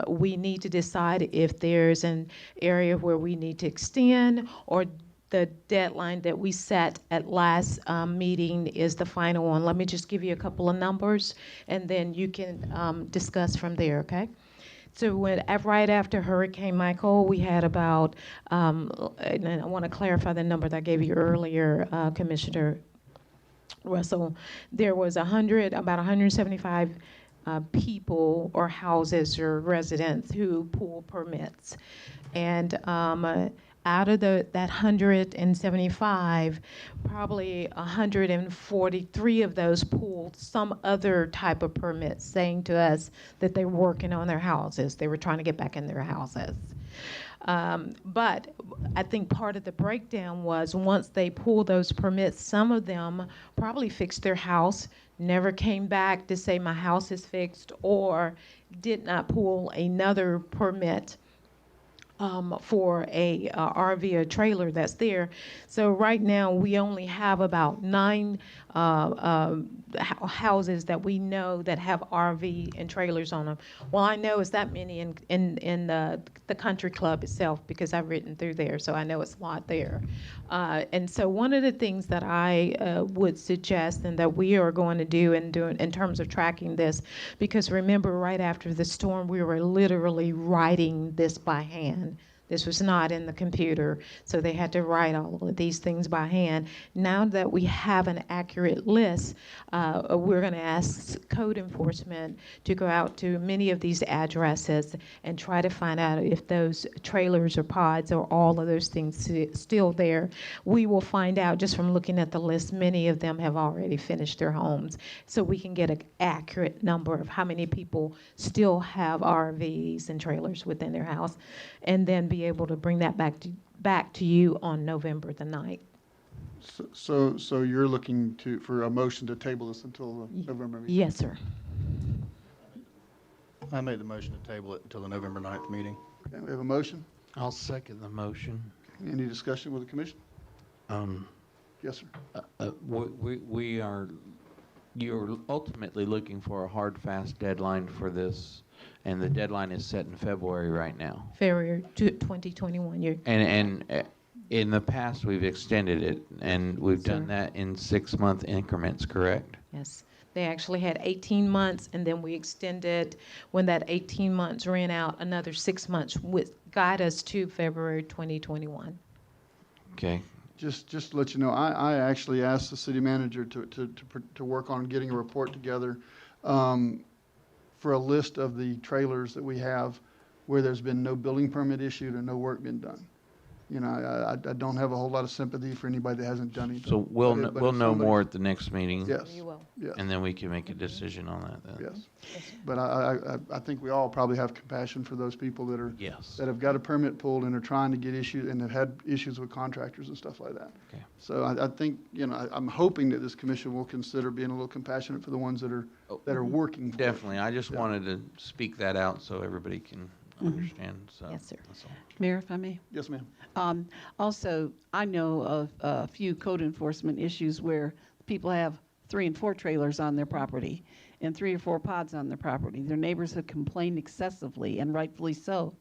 we need to decide if there's an area where we need to extend, or the deadline that we set at last meeting is the final one. Let me just give you a couple of numbers, and then you can discuss from there, okay? So right after Hurricane Michael, we had about, and I want to clarify the number that I gave you earlier, Commissioner Russell. There was about 175 people or houses or residents who pulled permits. And out of that 175, probably 143 of those pulled some other type of permit, saying to us that they were working on their houses. They were trying to get back in their houses. But I think part of the breakdown was once they pulled those permits, some of them probably fixed their house, never came back to say my house is fixed, or did not pull another permit for a RV or trailer that's there. So right now we only have about 9 houses that we know that have RV and trailers on them. Well, I know it's that many in the country club itself because I've written through there, so I know it's a lot there. And so one of the things that I would suggest and that we are going to do in terms of tracking this, because remember right after the storm we were literally writing this by hand. This was not in the computer, so they had to write all of these things by hand. Now that we have an accurate list, we're going to ask code enforcement to go out to many of these addresses and try to find out if those trailers or pods or all of those things still there. We will find out just from looking at the list, many of them have already finished their homes, so we can get an accurate number of how many people still have RVs and trailers within their house, and then be able to bring that back to you on November the 9th. So you're looking for a motion to table this until the November meeting? Yes, sir. I made the motion to table it until the November 9th meeting. Okay, we have a motion. I'll second the motion. Any discussion with the commission? Yes, sir. You're ultimately looking for a hard, fast deadline for this, and the deadline is set in February right now. February 2021. And in the past, we've extended it, and we've done that in 6-month increments, correct? Yes. They actually had 18 months, and then we extended, when that 18 months ran out, another 6 months, which got us to February 2021. Okay. Just to let you know, I actually asked the city manager to work on getting a report together for a list of the trailers that we have where there's been no building permit issued and no work been done. You know, I don't have a whole lot of sympathy for anybody that hasn't done anything. So we'll know more at the next meeting? Yes. You will. Yes. And then we can make a decision on that then? Yes. But I think we all probably have compassion for those people that are, Yes. that have got a permit pulled and are trying to get issued and have had issues with contractors and stuff like that. Okay. So I think, you know, I'm hoping that this commission will consider being a little compassionate for the ones that are working for it. Definitely. I just Yeah. wanted to speak that out so everybody can understand. So Yes, sir. that's all. Mayor, if I may. Yes, ma'am. Also, I know of a few code enforcement issues where people have 3 and 4 trailers on their property and 3 or 4 pods on their property. Their neighbors have complained excessively, and rightfully so.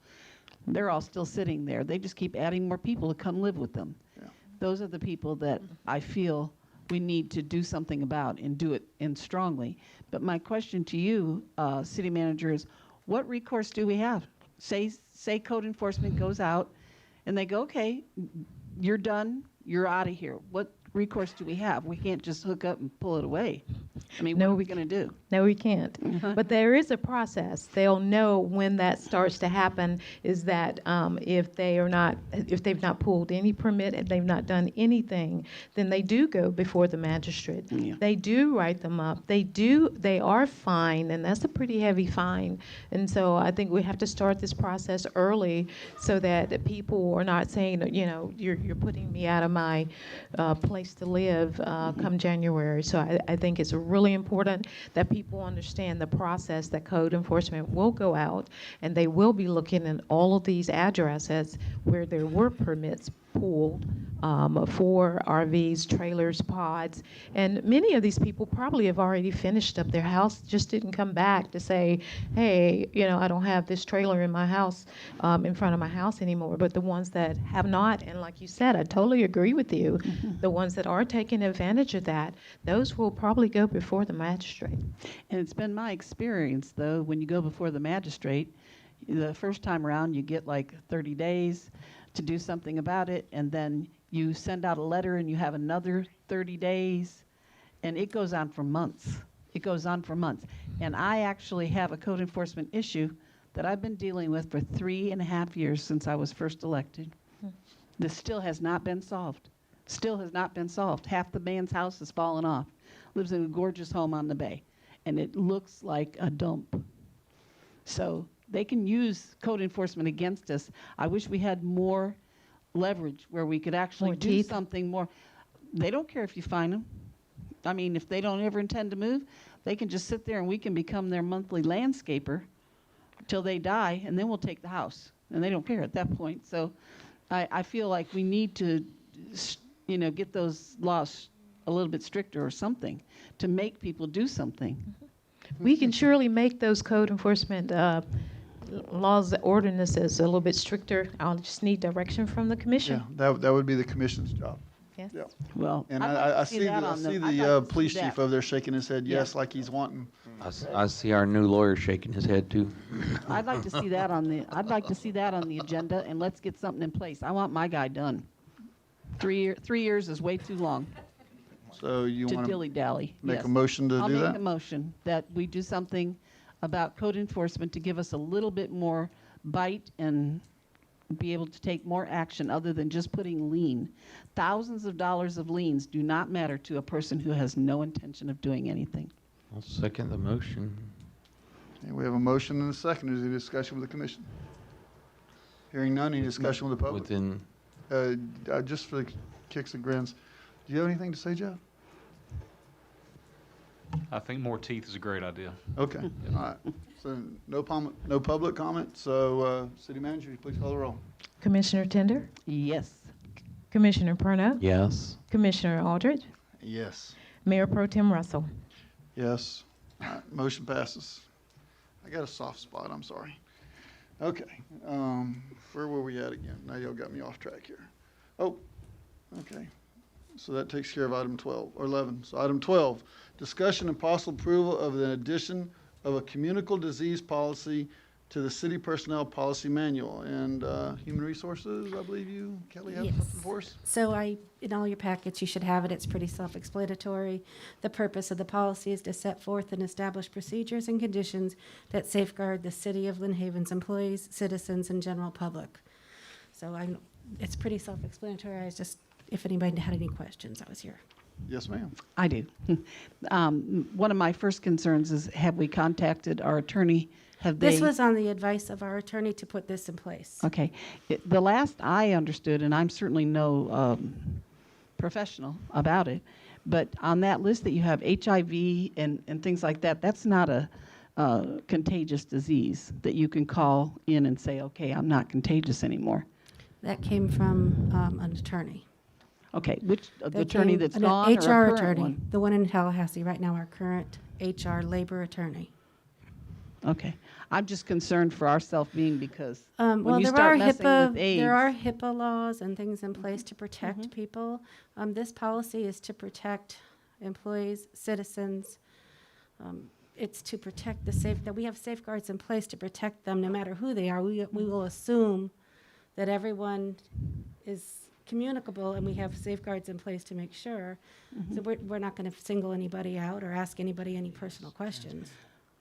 They're all still sitting there. They just keep adding more people to come live with them. Yeah. Those are the people that I feel we need to do something about and do it in strongly. But my question to you, city manager, is what recourse do we have? Say code enforcement goes out and they go, okay, you're done, you're out of here. What recourse do we have? We can't just hook up and pull it away. I mean, what are we going to do? No, we can't. But there is a process. They'll know when that starts to happen is that if they've not pulled any permit and they've not done anything, then they do go before the magistrate. Yeah. They do write them up. They are fined, and that's a pretty heavy fine. And so I think we have to start this process early so that people are not saying, you know, you're putting me out of my place to live come January. So I think it's really important that people understand the process that code enforcement will go out and they will be looking at all of these addresses where there were permits pulled for RVs, trailers, pods, and many of these people probably have already finished up their house, just didn't come back to say, hey, you know, I don't have this trailer in my house, in front of my house anymore. But the ones that have not, and like you said, I totally agree with you, the ones that are taking advantage of that, those will probably go before the magistrate. And it's been my experience, though, when you go before the magistrate, The first time around, you get like 30 days to do something about it, and then you send out a letter and you have another 30 days, and it goes on for months. It goes on for months. And I actually have a code enforcement issue that I've been dealing with for 3.5 years since I was first elected. This still has not been solved. Still has not been solved. Half the man's house has fallen off. Lives in a gorgeous home on the bay, and it looks like a dump. So they can use code enforcement against us. I wish we had more leverage where we could actually More do teeth. something more. They don't care if you fine them. I mean, if they don't ever intend to move, they can just sit there and we can become their monthly landscaper till they die, and then we'll take the house. And they don't care at that point. So I feel like we need to, get those laws a little bit stricter or something to make people do something. We can surely make those code enforcement laws, ordinances a little bit stricter. I'll just need direction from the Yeah, commission. that would be the commission's job. Yes. Yeah. Well, And I'd like I to see that the, I on see I'd the like to see police that. chief over there shaking his head Yeah. yes, like he's wanting. I see our new lawyer shaking his head too. I'd like to see that on the agenda, and let's get something in place. I want my guy done. 3 years is way too long So you to want to dilly-dally. make Yes. a motion to I'll do make that? a motion that we do something about code enforcement to give us a little bit more bite and be able to take more action other than just putting lien. Thousands of dollars of liens do not matter to a person who has no intention of doing anything. I'll second the motion. Okay, we have a motion and a second. Is there any discussion with the commission? Hearing none, any discussion with the public? Within, Just for the kicks and grins, do you have anything to say, Jeff? I think more teeth is a great idea. Okay, all right. So no public comment, so city manager, you please call the roll. Commissioner Tender, Yes. Commissioner Perno, yes. Commissioner Aldridge, Yes. Mayor Pro Tem Russell. Yes. All right, motion passes. I got a soft spot, I'm sorry. Okay, where were we at again? Now y'all got me off track here. Oh, okay. So that takes care of item 12, or 11. So item 12, discussion and possible approval of the addition of a communicable disease policy to the city personnel policy manual. And human resources, I believe you, Kelly, have something for us? So in all your packets, you should have it. It's pretty self-explanatory. The purpose of the policy is to set forth and establish procedures and conditions that safeguard the city of Lynn Haven's employees, citizens, and general public. So it's pretty self-explanatory. I was just, if anybody had any questions, I was here. Yes, ma'am. I do. One of my first concerns is, have we contacted our attorney? Have they? This was on the advice of our attorney to put this in place. Okay. The last I understood, and I'm certainly no professional about it, but on that list that you have HIV and things like that, that's not a contagious disease that you can call in and say, okay, I'm not contagious anymore. That came from an attorney. Okay, which, the That attorney came- that's an gone or a HR current attorney, one? the one in Tallahassee right now, our current HR labor attorney. Okay. I'm just concerned for our self-being because Well, when you there start are messing with AIDS. there are HIPAA laws and things in place to protect people. This policy is to protect employees, citizens. It's to protect that we have safeguards in place to protect them no matter who they are. We will assume that everyone is communicable and we have safeguards in place to make sure. So we're not going to single anybody out or ask anybody any personal questions.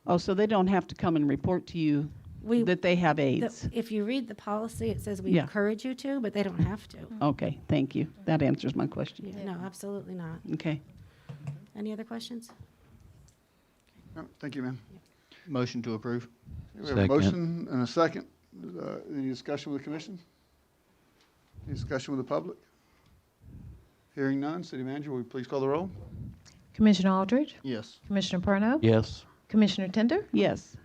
Oh, so they don't have to come and report to you that they have AIDS? If you read the policy, it says we Yeah. encourage you to, but they don't have to. Okay, thank you. That answers my question. No, absolutely not. Okay. Any other questions? No, thank you, ma'am. Motion to approve. We have a Second. motion and a second. Any discussion with the commission? Any discussion with the public? Hearing none, city manager, will you please call the roll? Commissioner Aldridge, Yes. Commissioner Perno, Yes. Commissioner Tender, Yes.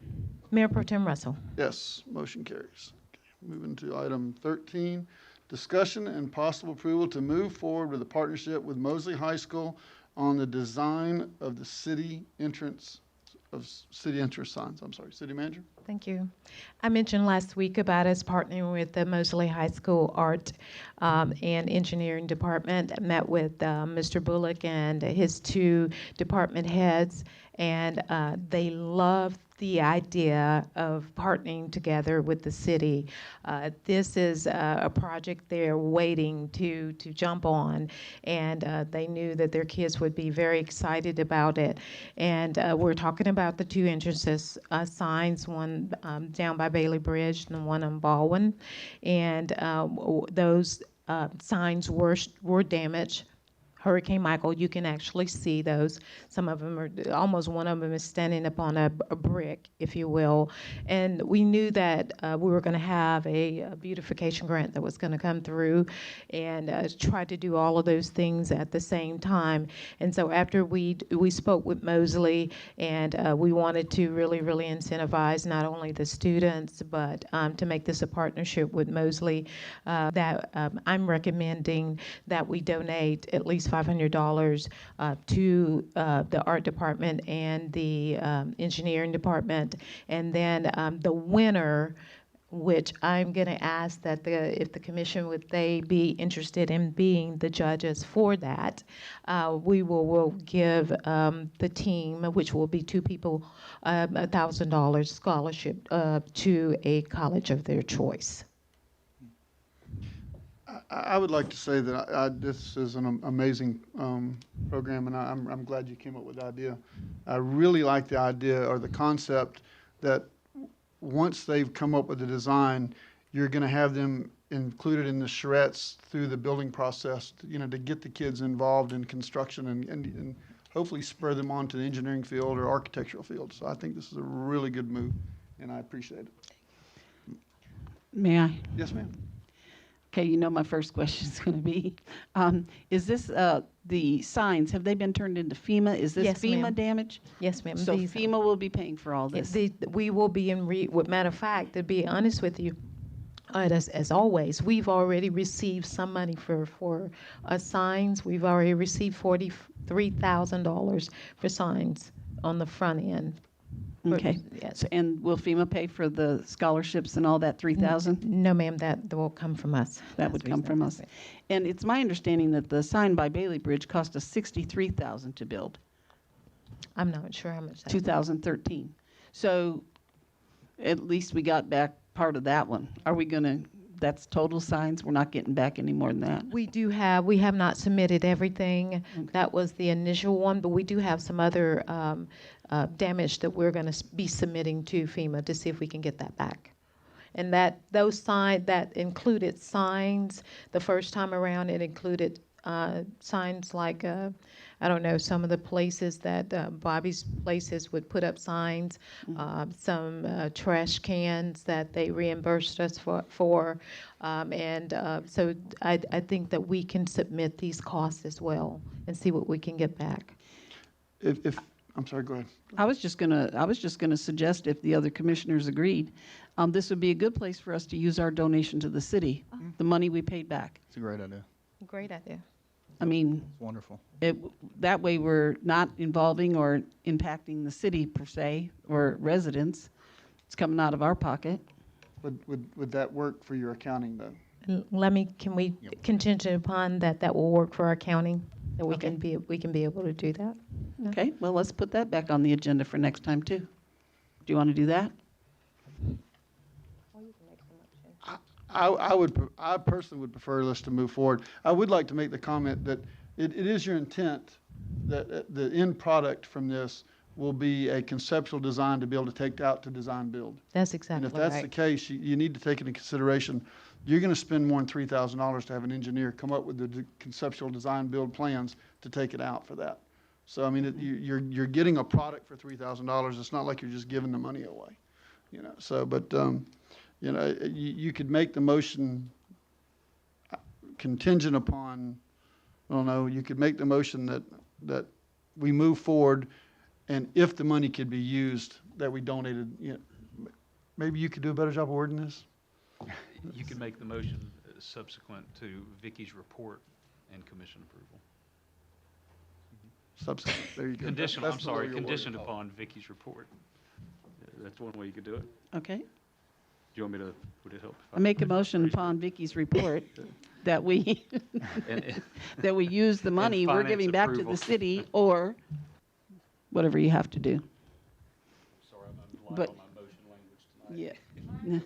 Mayor Pro Tem Russell. Yes, motion carries. Okay, moving to item 13, discussion and possible approval to move forward with a partnership with Mosley High School on the design of the city entrance signs. I'm sorry, city manager? Thank you. I mentioned last week about us partnering with the Mosley High School Art and Engineering Department. I met with Mr. Bullock and his two department heads, and they love the idea of partnering together with the city. This is a project they're waiting to jump on, and they knew that their kids would be very excited about it. And we're talking about the two entrances signs, one down by Bailey Bridge and one on Baldwin. And those signs were damaged. Hurricane Michael, you can actually see those. Some of them are, almost one of them is standing up on a brick, if you will. And we knew that we were going to have a beautification grant that was going to come through, and try to do all of those things at the same time. And so after we spoke with Mosley, and we wanted to really incentivize not only the students, but to make this a partnership with Mosley, that I'm recommending that we donate at least $500 to the art department and the engineering department. And then the winner, which I'm going to ask that if the commission would they be interested in being the judges for that, we will give the team, which will be 2 people, $1,000 scholarship to a college of their choice. I would like to say that this is an amazing program, and I'm glad you came up with the idea. I really like the idea or the concept that once they've come up with the design, you're going to have them included in the charrettes through the building process, to get the kids involved in construction and hopefully spur them on to the engineering field or architectural field. So I think this is a really good move, and I appreciate it. May I? Yes, ma'am. Okay, my first question is going to be, is this, the signs, have they been turned into FEMA? Is this Yes, FEMA ma'am. damage? Yes, ma'am. So These- FEMA will be paying for all this? We will be matter of fact, to be honest with you, as always, we've already received some money for signs. We've already received $43,000 for signs on the front end. Okay. Yes. So, and will FEMA pay for the scholarships and all that, 3,000? No, ma'am, that will come from us. That would come from us. And it's my understanding that the sign by Bailey Bridge cost us $63,000 to build, I'm not sure how much that 2013. So at least we got back part of that one. Are we gonna, that's total signs? We're not getting back any more than that? We have not submitted everything. Okay. That was the initial one, but we do have some other damage that we're going to be submitting to FEMA to see if we can get that back. And that included signs. The first time around, it included signs like, I don't know, some of the places that Bobby's places would put up signs, some trash cans that they reimbursed us for. So I think that we can submit these costs as well and see what we can get back. I'm sorry, go ahead. I was just gonna suggest, if the other commissioners agreed, this would be a good place for us to use our donation to the city, the money we paid back. It's a great idea. Great idea. I mean, It's wonderful. that way we're not involving or impacting the city per se, or residents. It's coming out of our pocket. Would that work for your accounting, though? Can we contingent upon that will work for our accounting? That we Okay. can be able to do that? Okay, well, let's put that back on the agenda for next time, too. Do you want to do that? I personally would prefer us to move forward. I would like to make the comment that it is your intent that the end product from this will be a conceptual design to be able to take out to design build. That's exactly And if that's right. the case, you need to take into consideration, you're going to spend more than $3,000 to have an engineer come up with the conceptual design build plans to take it out for that. So, I mean, you're getting a product for $3,000. It's not like you're just giving the money away, So, but, you could make the motion contingent upon, I don't know, you could make the motion that we move forward, and if the money could be used, that we donated, maybe you could do a better job of wording this? You can make the motion subsequent to Vicky's report and commission approval. Subsequent, there you go. Conditional, I'm That's the way sorry, you're wording conditioned it. upon Vicky's report. That's one way you could do it. Okay. Do you want me to, would it help? if I make a motion rephrase it? upon Vicky's report that we, And- that we use the money we're finance giving back to approval. the city, or whatever you have to do. Sorry, I'm But, yeah. Yeah.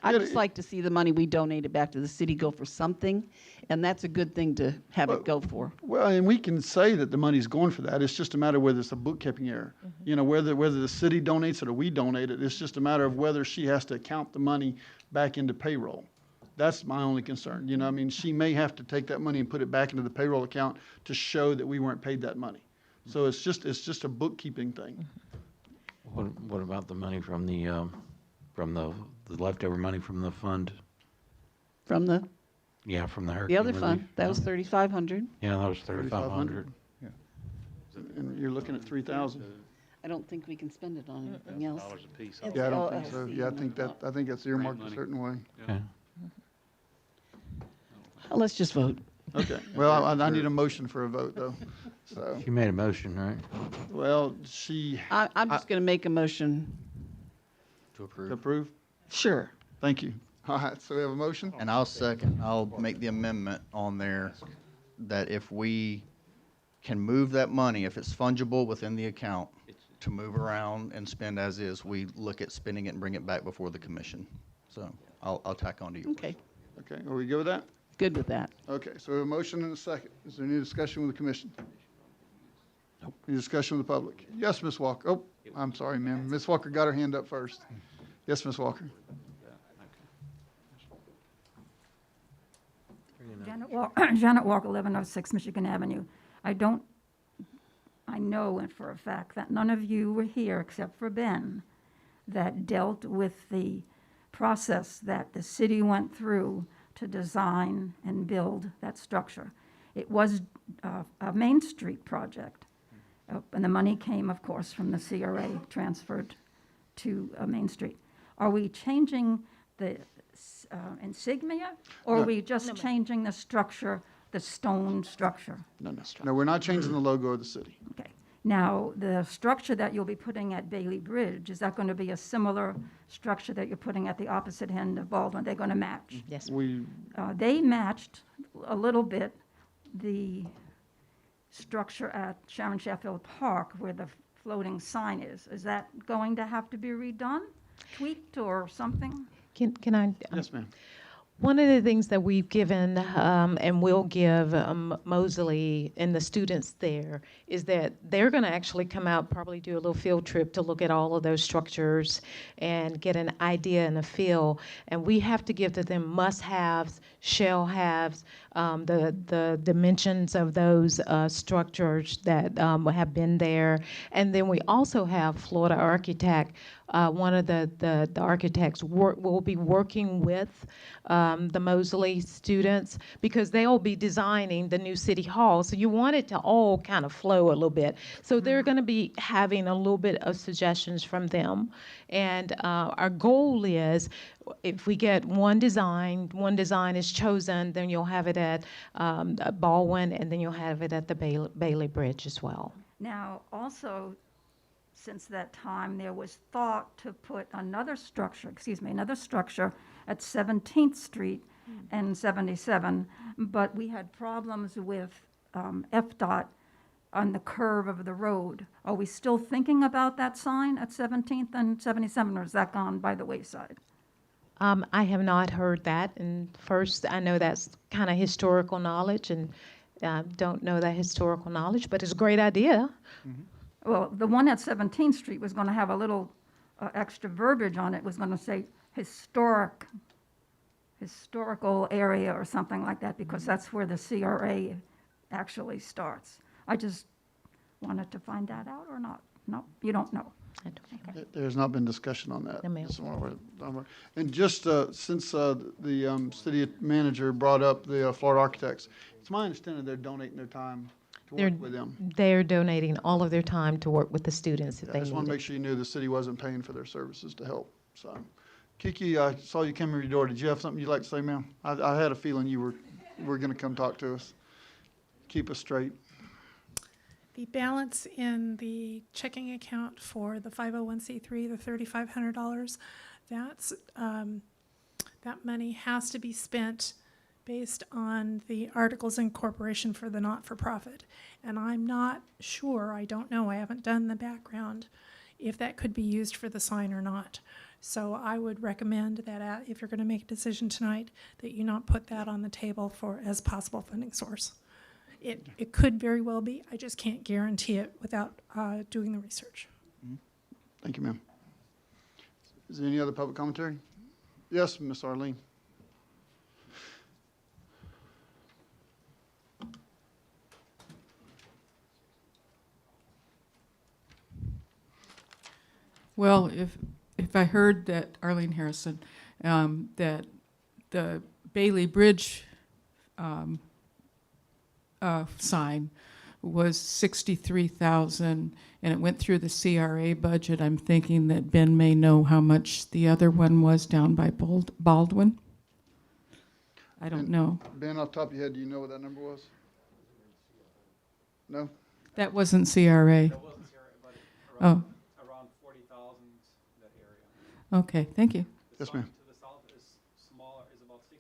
I'd Yeah, just like to see the money we donated back to the city go for something, and that's a good thing to have it go for. Well, and we can say that the money's going for that. It's just a matter of whether it's a bookkeeping error. You know, whether the city donates it or we donate it, it's just a matter of whether she has to account the money back into payroll. That's my only concern. You know, I mean, she may have to take that money and put it back into the payroll account to show that we weren't paid that money. So it's just a bookkeeping thing. What about the money from the leftover money from the fund? From the From the hurricane other relief? fund, that was 3,500. Yeah, that was 3,500. And you're looking at 3,000. I don't think we can spend it on anything else. Dollars a piece. It's Yeah, I don't think so. LLC Yeah, money. I think that's earmarked a money. certain way. Okay. Let's just vote. Okay, well, I need a motion for a vote, though. So, She made a motion, right? well, I'm just going to make a motion. To approve. to approve? Sure. Thank you. All right, so we have a motion? And I'll make the amendment on there that if we can move that money, if it's fungible within the account, to move around and spend as is, we look at spending it and bring it back before the commission. So I'll tack on to yours. Okay, Okay, are we good with that? good with that. Okay, so we have a motion and a second. Is there any discussion with the commission? Any discussion with the public? Yes, Ms. Walker. Oh, I'm sorry, ma'am. Ms. Walker got her hand up first. Yes, Ms. Walker. Janet Walker, 1106 Michigan Avenue. I know and for a fact that none of you were here except for Ben that dealt with the process that the city went through to design and build that structure. It was a Main Street project. And the money came, of course, from the CRA transferred to Main Street. Are we changing the insignia, or are we just changing the structure, the stone structure? No, we're not changing the logo of the city. Okay. Now, the structure that you'll be putting at Bailey Bridge, is that going to be a similar structure that you're putting at the opposite end of Baldwin? They're going to match? Yes. They matched a little bit the structure at Sharon Sheffield Park where the floating sign is. Is that going to have to be redone, tweaked, or something? Can I? Yes, ma'am. One of the things that we've given and will give Mosley and the students there is that they're going to actually come out, probably do a little field trip to look at all of those structures and get an idea and a feel. And we have to give to them must-haves, shall-haves, the dimensions of those structures that have been there. And then we also have Florida Architect. One of the architects will be working with the Mosley students because they'll be designing the new city hall. So you want it to all kind of flow a little bit. So they're going to be having a little bit of suggestions from them. And our goal is if we get one design is chosen, then you'll have it at Baldwin, and then you'll have it at the Bailey Bridge as well. Now, also, since that time, there was thought to put another structure at 17th Street and 77, but we had problems with FDOT on the curve of the road. Are we still thinking about that sign at 17th and 77, or has that gone by the wayside? I have not heard that. And first, I know that's kind of historical knowledge, and don't know that historical knowledge, but it's a great idea. Well, the one at 17th Street was going to have a little extra verbiage on it, was going to say historical area or something like that, because that's where the CRA actually starts. I just wanted to find that out or not. No, you don't know. I don't. Okay. There's not been discussion on that. No, ma'am. And just since the city manager brought up the Florida Architects, it's my understanding they're donating their time to work with them. They're donating all of their time to work with the students if I they just want need to it. make sure you knew the city wasn't paying for their services to help. So, Kiki, I saw you come in your door. Did you have something you'd like to say, ma'am? I had a feeling you were going to come talk to us. Keep us straight. The balance in the checking account for the 501c3, the $3,500, that money has to be spent based on the articles of incorporation for the not-for-profit. And I'm not sure, I don't know, I haven't done the background, if that could be used for the sign or not. So I would recommend that if you're going to make a decision tonight, that you not put that on the table for as possible funding source. It could very well be. I just can't guarantee it without doing the research. Thank you, ma'am. Is there any other public commentary? Yes, Ms. Arlene. Well, if I heard that, Arlene Harrison, that the Bailey Bridge sign was 63,000 and it went through the CRA budget, I'm thinking that Ben may know how much the other one was down by Baldwin. I don't know. Ben, off the top of your head, do you know what that number was? No? That wasn't CRA. That wasn't CRA, but around 40,000, that area. Okay, thank you. The Yes, ma'am. sign to the south is smaller, is about 60%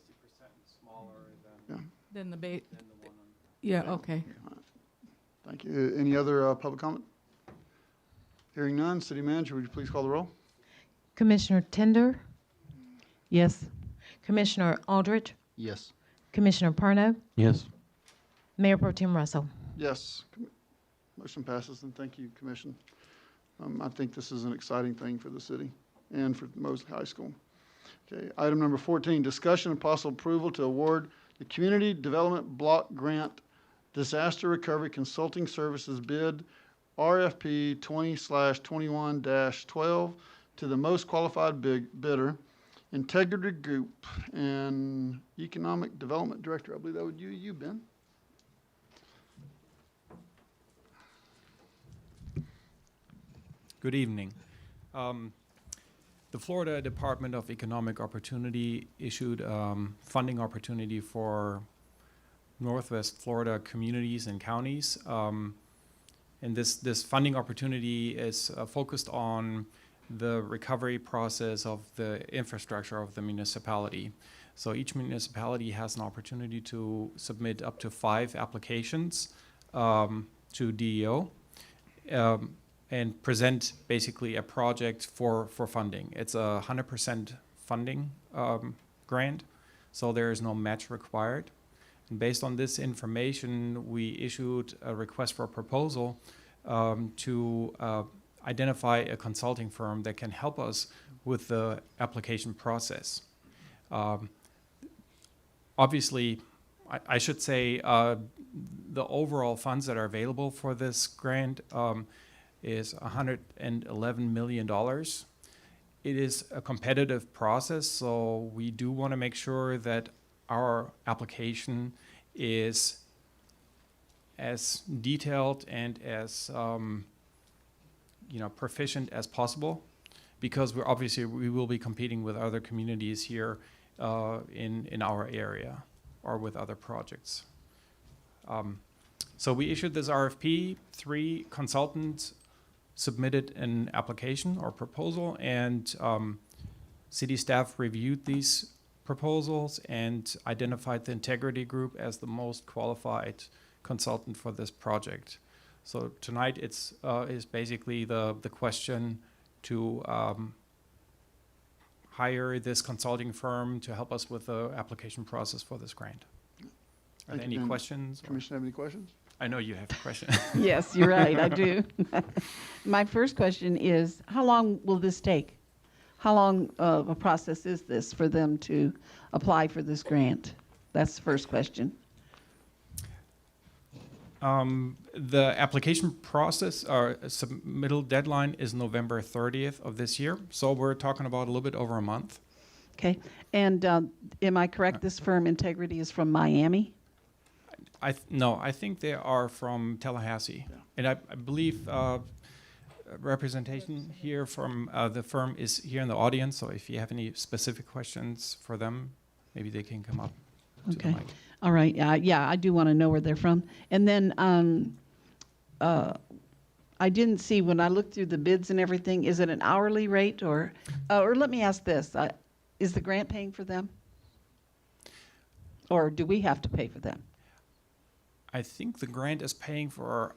smaller than Then the than the one on. yeah, okay. Thank you. Any other public comment? Hearing none, city manager, would you please call the roll? Commissioner Tender, Yes. Commissioner Aldrich, Yes. Commissioner Parno, Yes. Mayor Pro Tem Russell. Yes. Motion passes, and thank you, Commission. I think this is an exciting thing for the city and for Mosley High School. Okay, item number 14, discussion and possible approval to award the Community Development Block Grant Disaster Recovery Consulting Services bid RFP 20/21-12 to the most qualified bidder, Integrity Group, and Economic Development Director. I believe that would you, Ben. Good evening. The Florida Department of Economic Opportunity issued funding opportunity for Northwest Florida communities and counties. And this funding opportunity is focused on the recovery process of the infrastructure of the municipality. So each municipality has an opportunity to submit up to 5 applications to DEO. And present basically a project for funding. It's a 100% funding grant, so there is no match required. And based on this information, we issued a request for a proposal to identify a consulting firm that can help us with the application process. Obviously, I should say the overall funds that are available for this grant is $111 million. It is a competitive process, so we do want to make sure that our application is as detailed and as proficient as possible, because we will be competing with other communities here in our area or with other projects. So we issued this RFP. 3 consultants submitted an application or proposal, and city staff reviewed these proposals and identified the Integrity Group as the most qualified consultant for this project. So tonight is basically the question to hire this consulting firm to help us with the application process for this grant. Are there any questions? Commissioner, have any questions? I know you have a question. Yes, you're right, I do. My first question is, how long will this take? How long of a process is this for them to apply for this grant? That's the first question. The application process or submittal deadline is November 30th of this year. So we're talking about a little bit over a month. Okay, and am I correct, this firm Integrity is from Miami? No, I think they are from Tallahassee. Yeah. And I believe representation here from the firm is here in the audience. So if you have any specific questions for them, maybe they can come up to the mic. All right. Yeah, I do want to know where they're from. And then I didn't see, when I looked through the bids and everything, is it an hourly rate or let me ask this, is the grant paying for them? Or do we have to pay for them? I think the grant is paying for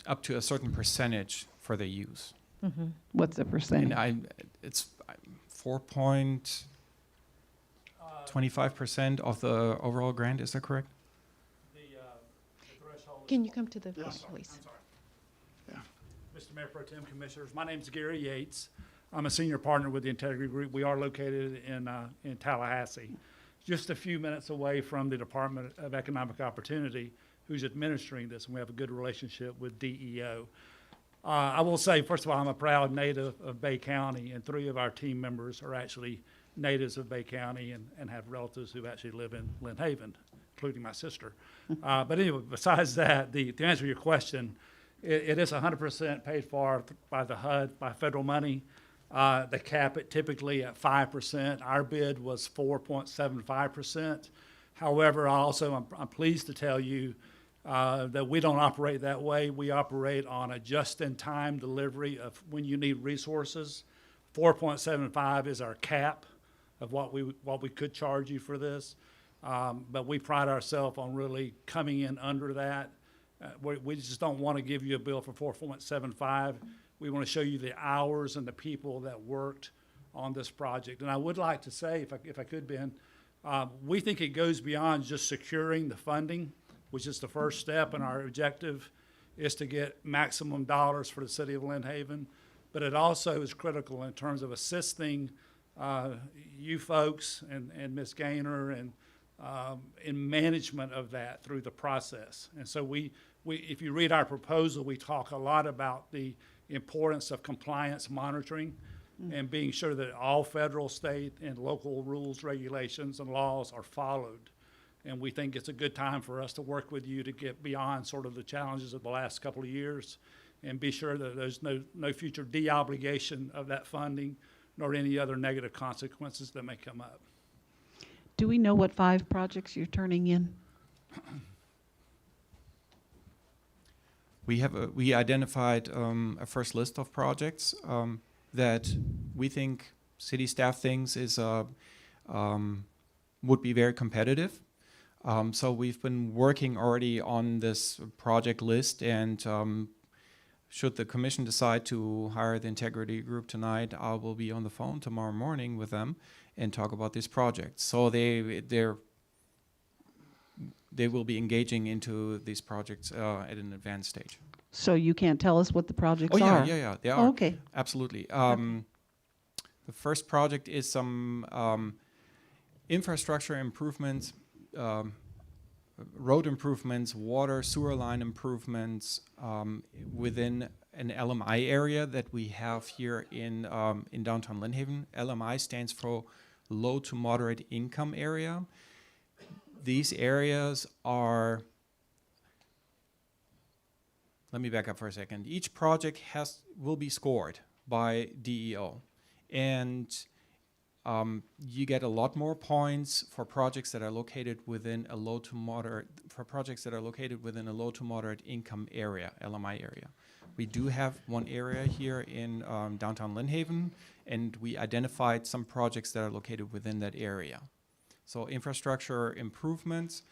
up to a certain percentage for the use. What's the percentage? And it's 4.25% of the overall grant, is that correct? Can you come to the front, Yes. please? Mr. Mayor Pro Tem, Commissioners, my name is Gary Yates. I'm a senior partner with the Integrity Group. We are located in Tallahassee, just a few minutes away from the Department of Economic Opportunity, who's administering this, and we have a good relationship with DEO. I will say, first of all, I'm a proud native of Bay County, and 3 of our team members are actually natives of Bay County and have relatives who actually live in Lynn Haven, including my sister. But anyway, besides that, to answer your question, it is 100% paid for by the HUD, by federal money. They cap it typically at 5%. Our bid was 4.75%. However, I'm pleased to tell you that we don't operate that way. We operate on a just-in-time delivery of when you need resources. 4.75 is our cap of what we could charge you for this. But we pride ourselves on really coming in under that. We just don't want to give you a bill for 4.75. We want to show you the hours and the people that worked on this project. And I would like to say, if I could, Ben, we think it goes beyond just securing the funding, which is the first step, and our objective is to get maximum dollars for the city of Lynn Haven. But it also is critical in terms of assisting you folks and Ms. Gaynor and in management of that through the process. And so if you read our proposal, we talk a lot about the importance of compliance monitoring and being sure that all federal, state, and local rules, regulations, and laws are followed. And we think it's a good time for us to work with you to get beyond sort of the challenges of the last couple of years and be sure that there's no future de-obligation of that funding nor any other negative consequences that may come up. Do we know what 5 projects you're turning in? We identified a first list of projects that we think city staff thinks is would be very competitive. So we've been working already on this project list, and should the commission decide to hire the Integrity Group tonight, I will be on the phone tomorrow morning with them and talk about these projects. So they will be engaging into these projects at an advanced stage. So you can't tell us what the projects Oh, are? yeah, they are. Okay. Absolutely. The first project is some infrastructure improvements, road improvements, water, sewer line improvements within an LMI area that we have here in downtown Lynn Haven. LMI stands for low to moderate income area. These areas are, let me back up for a second. Each project will be scored by DEO, and you get a lot more points for projects that are located within a low to moderate income area, LMI area. We do have one area here in downtown Lynn Haven, and we identified some projects that are located within that area. So infrastructure improvements,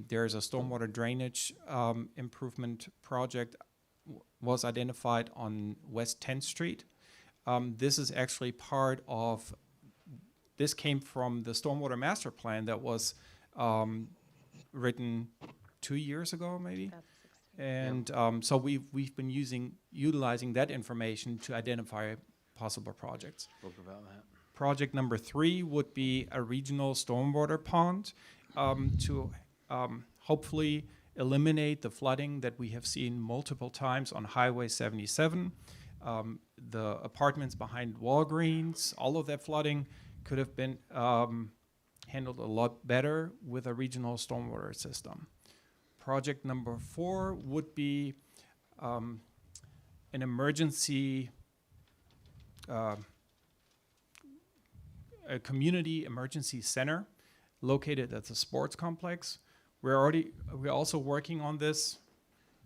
there's a stormwater drainage improvement project was identified on West 10th Street. This is actually part of, this came from the stormwater master plan that was written 2 years ago, maybe. And so we've been utilizing that information to identify possible projects. Spoke about that. Project number 3 would be a regional stormwater pond to hopefully eliminate the flooding that we have seen multiple times on Highway 77. The apartments behind Walgreens, all of that flooding could have been handled a lot better with a regional stormwater system. Project number 4 would be an emergency, a community emergency center located at the sports complex. We're also working on this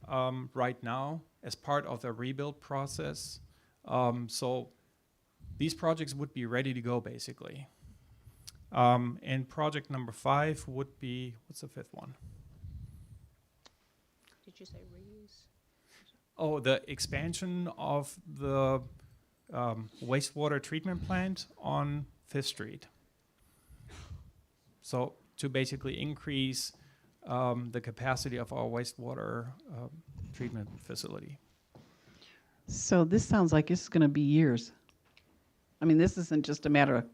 right now as part of the rebuild process. So these projects would be ready to go, basically. And project number 5 would be, what's the 5th one? Did you say reuse? Oh, the expansion of the wastewater treatment plant on 5th Street. So to basically increase the capacity of our wastewater treatment facility. So this sounds like it's going to be years. I mean, this isn't just a matter of,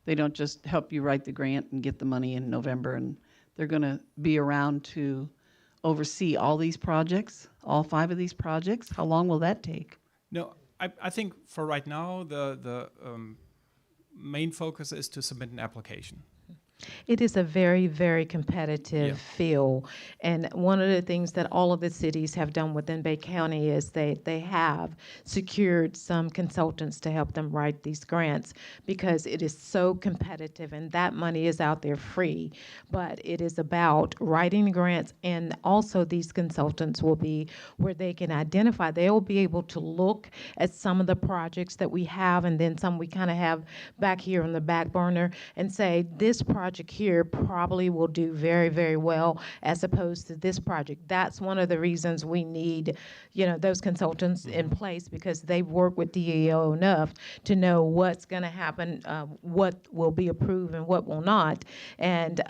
they don't just help you write the grant and get the money in November, and they're going to be around to oversee all these projects, all 5 of these projects. How long will that take? No, I think for right now, the main focus is to submit an application. It is a very, very competitive field. And one of the things that all of the cities have done within Bay County is they have secured some consultants to help them write these grants because it is so competitive and that money is out there free. But it is about writing grants, and also these consultants will be where they can identify, they'll be able to look at some of the projects that we have and then some we kind of have back here on the back burner and say, this project here probably will do very, very well as opposed to this project. That's one of the reasons we need, those consultants in place, because they've worked with DEO enough to know what's going to happen, what will be approved and what will not. And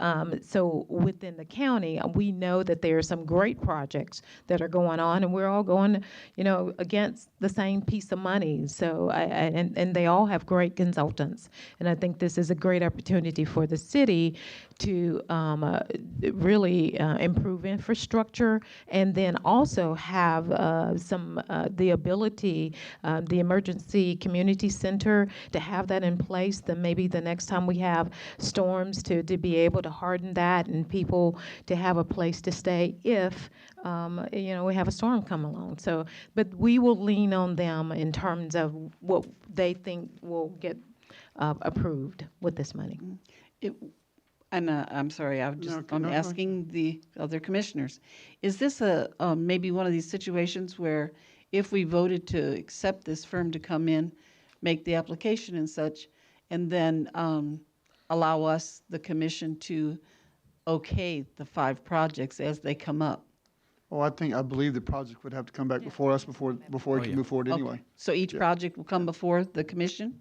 so within the county, we know that there are some great projects that are going on, and we're all going, against the same piece of money. So, and they all have great consultants. And I think this is a great opportunity for the city to really improve infrastructure, and then also have the ability, the emergency community center, to have that in place. Then maybe the next time we have storms, to be able to harden that and people to have a place to stay if we have a storm come along. So, but we will lean on them in terms of what they think will get approved with this money. I'm sorry, I'm No, asking the other commissioners. Is this maybe one of these situations where if we voted to accept this firm to come in, make the application and such, and then allow us, the commission, to okay the 5 projects as they come up? Oh, I believe the project would have to come back before us before it can move forward anyway. Okay. So each project will come before the commission?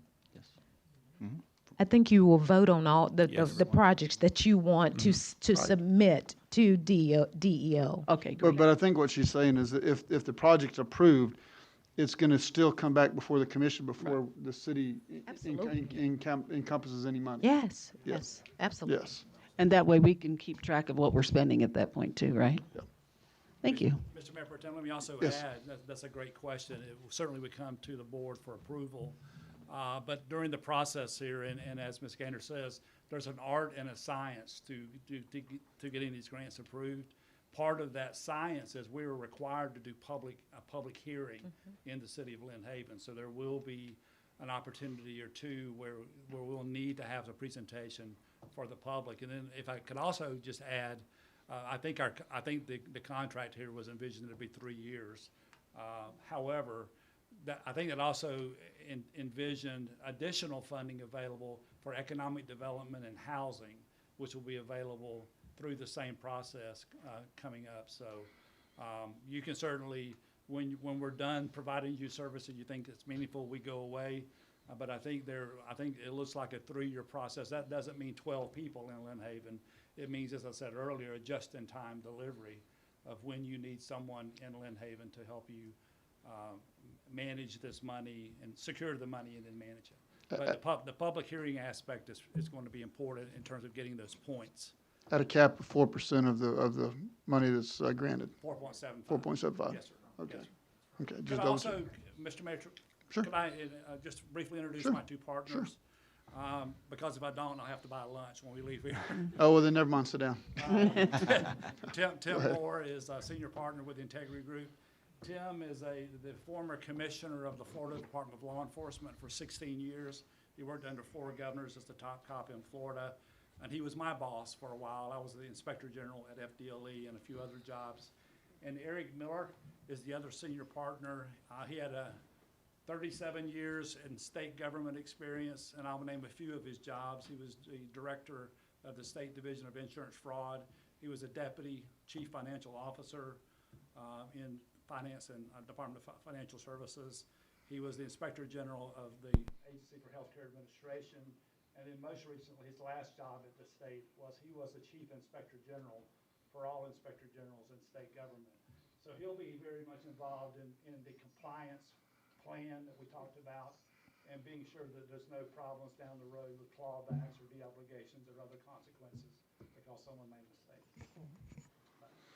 I think you will vote on all the projects that you want to submit to DEO. Okay, great. But I think what she's saying is that if the project's approved, it's going to still come back before the commission before the city encompasses any money. Yes, absolutely. Yes. And that way we can keep track of what we're spending at that point too, right? Yep. Thank you. Mr. Mayor Pro Tem, let me also Yes. add, that's a great question. It certainly would come to the board for approval. But during the process here, and as Ms. Gaynor says, there's an art and a science to getting these grants approved. Part of that science is we were required to do a public hearing in the city of Lynn Haven. So there will be an opportunity or two where we'll need to have a presentation for the public. And then if I could also just add, I think the contract here was envisioned to be 3 years. However, I think it also envisioned additional funding available for economic development and housing, which will be available through the same process coming up. So you can certainly, when we're done providing you services, you think it's meaningful, we go away. But I think it looks like a 3-year process. That doesn't mean 12 people in Lynn Haven. It means, as I said earlier, a just-in-time delivery of when you need someone in Lynn Haven to help you manage this money and secure the money and then manage it. But the public hearing aspect is going to be important in terms of getting those points. At a cap of 4% of the money that's granted. 4.75. 4.75. Yes, sir. Okay. Yes, sir. Okay. Could I also, Mr. Mayor, Sure. could I just briefly introduce Sure. my 2 partners? Because if I don't, I'll have to buy lunch when we leave here. Oh, well, then never mind, sit down. Tim Moore is a senior partner with the Integrity Group. Tim is the former commissioner of the Florida Department of Law Enforcement for 16 years. He worked under 4 governors as the top cop in Florida, and he was my boss for a while. I was the inspector general at FDLE and a few other jobs. And Eric Miller is the other senior partner. He had 37 years in state government experience, and I'll name a few of his jobs. He was the director of the State Division of Insurance Fraud. He was a deputy chief financial officer in finance and Department of Financial Services. He was the inspector general of the Agency for Healthcare Administration. And then most recently, his last job at the state was he was the chief inspector general for all inspector generals in state government. So he'll be very much involved in the compliance plan that we talked about and being sure that there's no problems down the road with clawbacks or de-obligations or other consequences because someone made a mistake.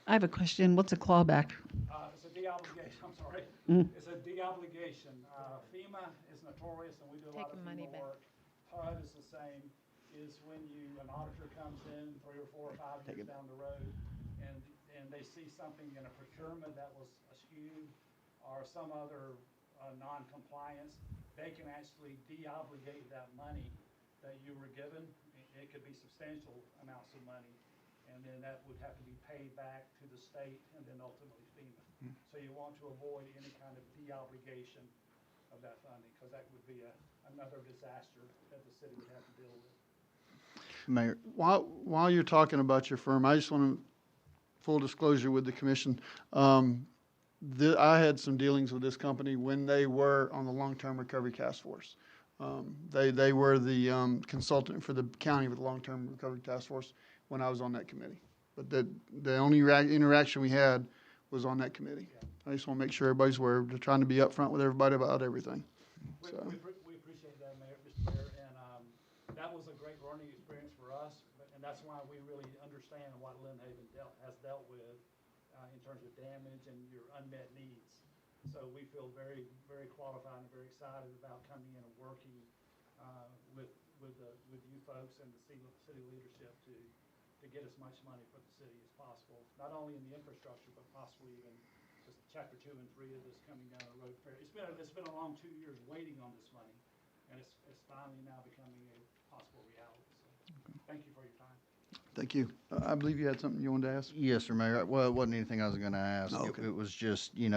I have a question. What's a clawback? It's a de-obligation, I'm sorry. Mm. It's a de-obligation. FEMA is notorious and we do a lot of Taking money FEMA back. work. HUD is the same, is when an auditor comes in 3 or 4 or 5 years down the road and they see something in a procurement that was skewed or some other non-compliance, they can actually de-obligate that money that you were given. It could be substantial amounts of money, and then that would have to be paid back to the state and then ultimately FEMA. So you want to avoid any kind of de-obligation of that funding, because that would be another disaster that the city would have to deal with. Mayor, While you're talking about your firm, I just want to, full disclosure with the commission, I had some dealings with this company when they were on the long-term recovery task force. They were the consultant for the county with the long-term recovery task force when I was on that committee. But the only interaction we had was on that committee. I just want to make sure everybody's aware. We're trying to be upfront with everybody about everything. So. We appreciate that, Mr. Mayor, and that was a great learning experience for us, and that's why we really understand what Lynn Haven has dealt with in terms of damage and your unmet needs. So we feel very, very qualified and very excited about coming in and working with you folks and the city leadership to get as much money for the city as possible, not only in the infrastructure, but possibly even just chapter 2 and 3 of this coming down the road. It's been a long 2 years waiting on this money, and it's finally now becoming a possible reality. So thank you for your time. Thank you. I believe you had something you wanted to ask? yes, sir, Mayor. Well, it wasn't anything I was going to ask. Oh, okay. It was just, we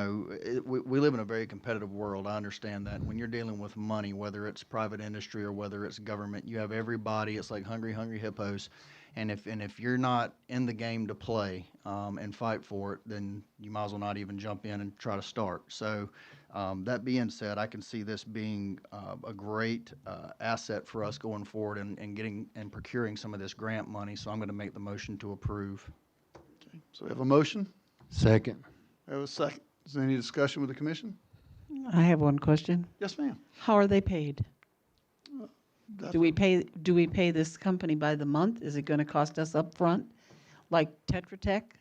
live in a very competitive world. I understand that. When you're dealing with money, whether it's private industry or whether it's government, you have everybody. It's like hungry hippos. And if you're not in the game to play and fight for it, then you might as well not even jump in and try to start. So that being said, I can see this being a great asset for us going forward and getting and procuring some of this grant money. So I'm going to make the motion to approve. Okay. So we have a motion. Second. We have a second. Is there any discussion with the commission? I have one question. Yes, ma'am. How are they paid? That's Do we pay this company by the month? Is it going to cost us up front, like Tetra Tech?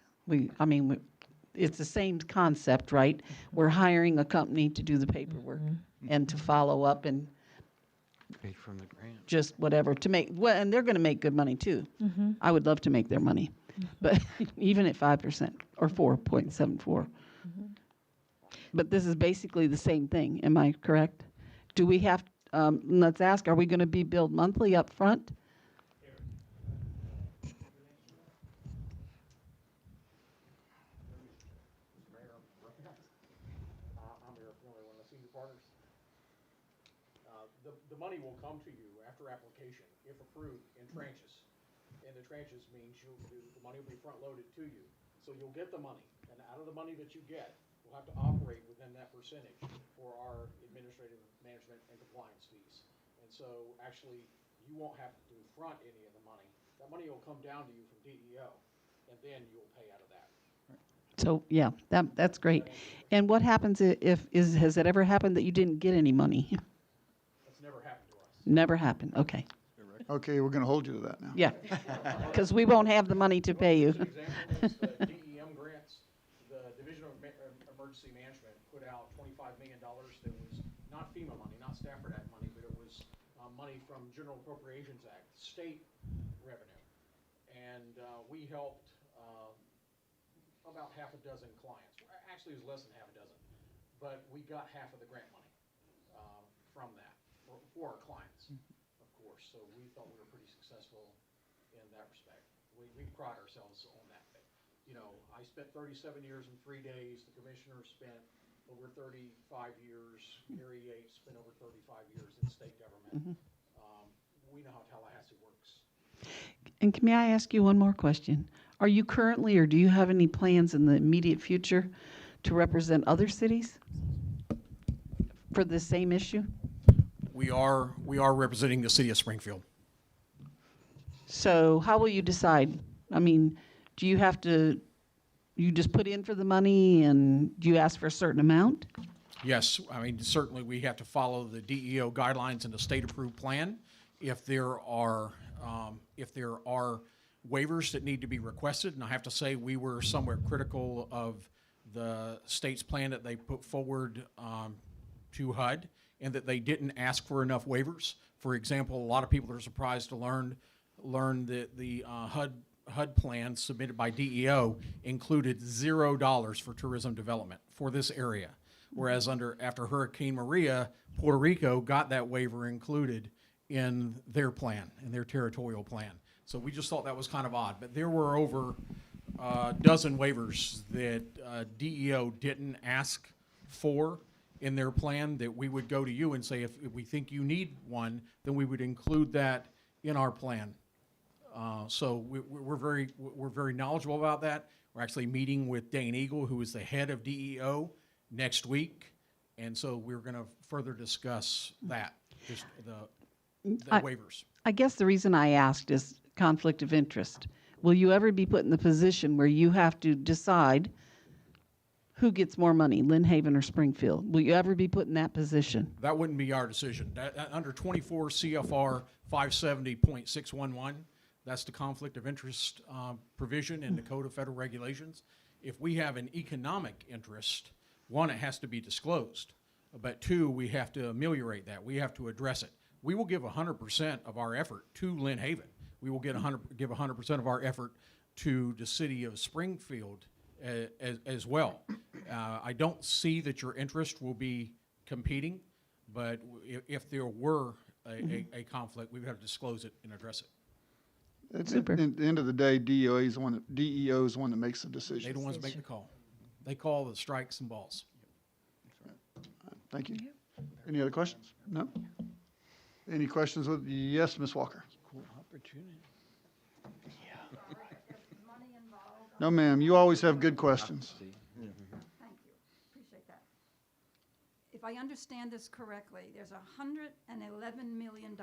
It's the same concept, right? We're hiring a company to do the paperwork and to follow up and Paid from the grant. just whatever to make, well, and they're going to make good money too. I would love to make their money, but even at 5% or 4.74. But this is basically the same thing. Am I correct? Do we have, let's ask, are we going to be billed monthly up front? I'm Eric Miller, one of the senior partners. The money will come to you after application, if approved, in tranches. And the tranches means the money will be front-loaded to you. So you'll get the money, and out of the money that you get, we'll have to operate within that percentage for our administrative management and compliance fees. And so actually, you won't have to front any of the money. That money will come down to you from DEO, and then you'll pay out of that. So, yeah, that's great. And what happens has it ever happened that you didn't get any money? That's never happened to us. Never happened, okay. Okay, we're going to hold you to that now. Yeah, because we won't have the money to pay you. An example is the DEM grants. The Division of Emergency Management put out $25 million that was not FEMA money, not Stafford Act money, but it was money from General Appropriations Act, state revenue. And we helped about half a dozen clients. Actually, it was less than half a dozen. But we got half of the grant money from that for our clients, of course. So we thought we were pretty successful in that respect. We pride ourselves on that. I spent 37 years and 3 days. The commissioner spent over 35 years. Gary Yates been over 35 years in state government. We know how Tallahassee works. And may I ask you one more question? Are you currently, or do you have any plans in the immediate future to represent other cities for the same issue? We are representing the city of Springfield. So how will you decide? I mean, do you have to, you just put in for the money and do you ask for a certain amount? Yes, I mean, certainly we have to follow the DEO guidelines and the state-approved plan. If there are waivers that need to be requested, and I have to say we were somewhat critical of the state's plan that they put forward to HUD, and that they didn't ask for enough waivers. For example, a lot of people are surprised to learn that the HUD plan submitted by DEO included $0 for tourism development for this area. Whereas after Hurricane Maria, Puerto Rico got that waiver included in their plan, in their territorial plan. So we just thought that was kind of odd. But there were over a dozen waivers that DEO didn't ask for in their plan, that we would go to you and say, if we think you need one, then we would include that in our plan. So we're very knowledgeable about that. We're actually meeting with Dane Eagle, who is the head of DEO, next week, and so we're going to further discuss that, just the waivers. I guess the reason I asked is conflict of interest. Will you ever be put in the position where you have to decide who gets more money, Lynn Haven or Springfield? Will you ever be put in that position? That wouldn't be our decision. Under 24 CFR 570.611, that's the conflict of interest provision in the Code of Federal Regulations. If we have an economic interest, one, it has to be disclosed, but two, we have to ameliorate that. We have to address it. We will give 100% of our effort to Lynn Haven. We will give 100% of our effort to the city of Springfield as well. I don't see that your interest will be competing, but if there were a conflict, we would have to disclose it and address it. Super. At the end of the day, DEO is the one that makes the decision. They're the ones that make the call. They call the strikes and balls. Thank you. Any other questions? No? Any questions with, yes, Ms. Walker? Cool opportunity. No, ma'am, you always have good questions. Thank you, appreciate that. If I understand this correctly, there's $111 million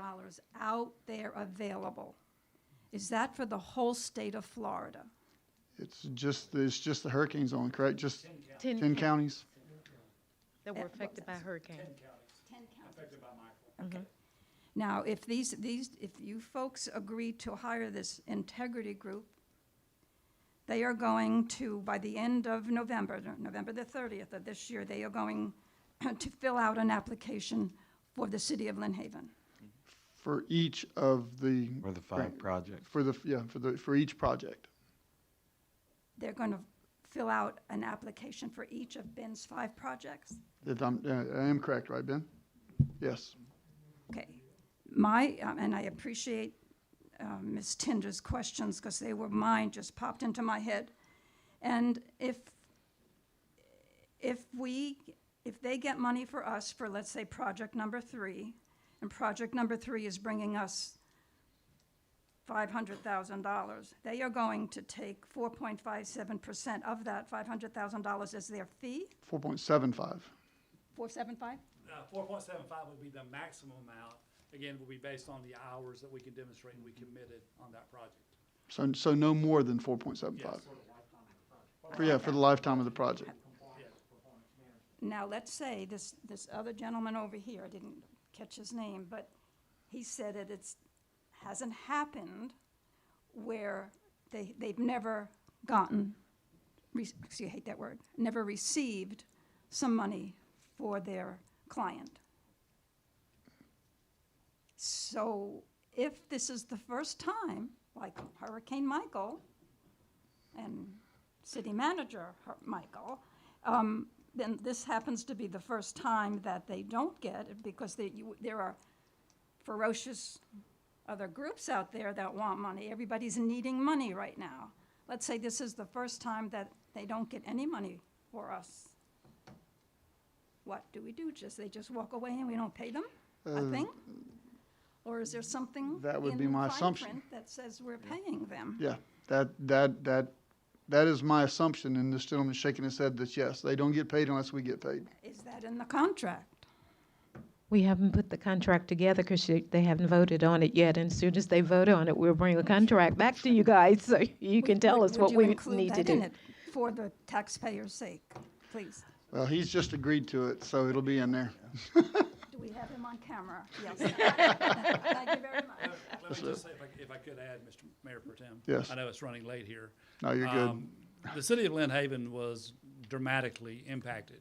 out there available. Is that for the whole state of Florida? It's just the hurricane zone, correct? Just 10 counties? that were affected by hurricane. 10 counties. Affected by Michael. Okay. Now, if if you folks agree to hire this integrity group, they are going to, by the end of November the 30th of this year, they are going to fill out an application for the city of Lynn Haven. For each of the. For the 5 projects. For each project. They're going to fill out an application for each of Ben's 5 projects? If I am correct, right, Ben? Yes. Okay. And I appreciate Ms. Tinder's questions, because they were mine, just popped into my head. And if they get money for us for, let's say, project number 3, and project number 3 is bringing us $500,000, they are going to take 4.57% of that $500,000 as their fee? 4.75. 475? 4.75 would be the maximum amount. Again, will be based on the hours that we can demonstrate we committed on that project. So no more than 4.75. For the lifetime of the project. Now, let's say this other gentleman over here, I didn't catch his name, but he said that hasn't happened where they've never gotten, I hate that word, never received some money for their client. So if this is the first time, like Hurricane Michael and City Manager Michael, then this happens to be the first time that they don't get it, because there are ferocious other groups out there that want money. Everybody's needing money right now. Let's say this is the first time that they don't get any money for us. what do we do? They just walk away and we don't pay them a Uh, thing? Or is there something That would in be the my fine assumption. print that says we're paying them? Yeah, that is my assumption, and this gentleman shaking his head that yes, they don't get paid unless we get paid. Is that in the contract? We haven't put the contract together because they haven't voted on it yet. And as soon as they vote on it, we'll bring the contract back to you guys so you can tell us what we need to Would you include that in do. it for the taxpayers' sake, please? Well, he's just agreed to it, so it'll be in there. Do we have him on camera? Yes. Thank you very much. Let me just say, if I could add, Mr. Mayor Pro Tem. Yes. I know it's running late here. No, you're good. The city of Lynn Haven was dramatically impacted.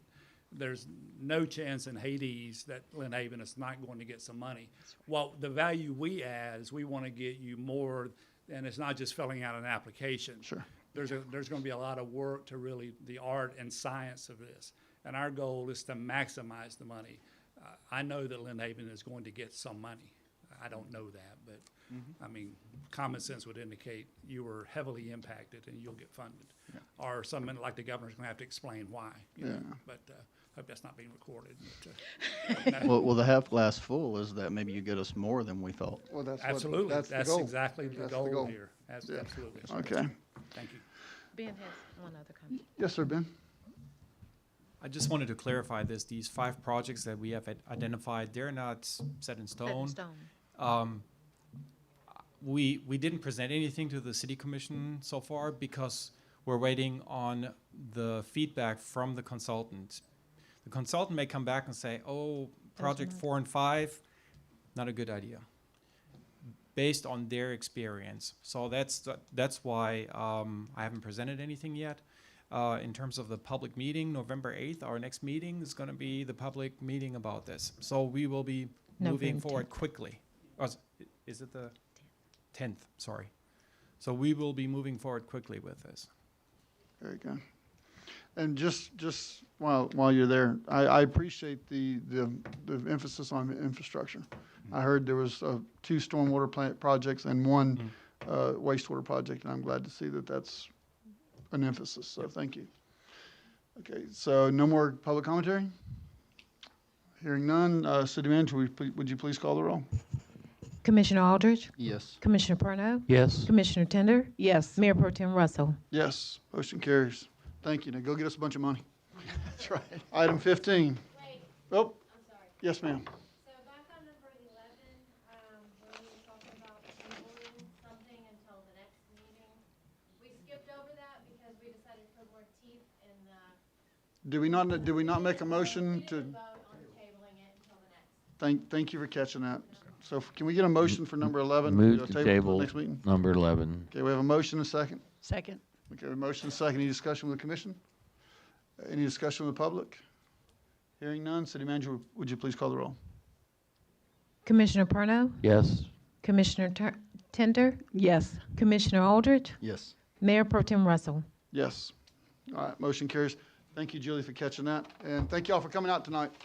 There's no chance in Hades that Lynn Haven is not going to get some money. Well, the value we add is we want to get you more, and it's not just filling out an application. Sure. There's going to be a lot of work to really, the art and science of this. And our goal is to maximize the money. I know that Lynn Haven is going to get some money. I don't know that, but, I mean, common sense would indicate you were heavily impacted and you'll get funded. Or someone like the governor's gonna have to explain why, you know, but, hope that's not being recorded. But, Well, the half glass full is that maybe you get us more than we thought. Well, that's Absolutely, That's the that's goal. exactly the That's the goal goal. here. Yeah. Absolutely. Okay. Thank you. Ben has one other comment. Yes, sir, Ben. I just wanted to clarify this. These 5 projects that we have identified, they're not set in stone. We didn't present anything to the city commission so far because we're waiting on the feedback from the consultant. The consultant may come back and say, oh, project 4 and 5, not a good idea, based on their experience. So that's why I haven't presented anything yet. In terms of the public meeting, November 8th, our next meeting is going to be the public meeting about this. So we will be moving November forward 10th. quickly. Or is it the 10th? Sorry. So we will be moving forward quickly with this. Very good. And just while you're there, I appreciate the emphasis on infrastructure. I heard there was 2 stormwater plant projects and 1 wastewater project, and I'm glad to see that that's an emphasis, so thank you. Okay, so no more public commentary? Hearing none, City Manager, would you please call the roll? Commissioner Aldridge, Yes. Commissioner Perno, Yes. Commissioner Tender, Yes. Mayor Pro Tem Russell. Yes, motion carries. Thank you. Now go get us a bunch of money. That's right. Item 15. Wait, Oh, I'm sorry. yes, ma'am. So back on number 11, when we were talking about tabling something until the next meeting, we skipped over that because we decided to put more teeth in the. Did we not make a motion to, Vote on tabling it until the next. thank you for catching that. So can we get a motion for number 11? Move to till table Next meeting? number 11. Okay, we have a motion and a second. Second. Okay, a motion and a second. Any discussion with the commission? Any discussion with the public? Hearing none, City Manager, would you please call the roll? Commissioner Perno, Yes. Commissioner Tender, Yes. Commissioner Aldridge, Yes. Mayor Pro Tem Russell. Yes. All right, motion carries. Thank you, Julie, for catching that, and thank you all for coming out tonight.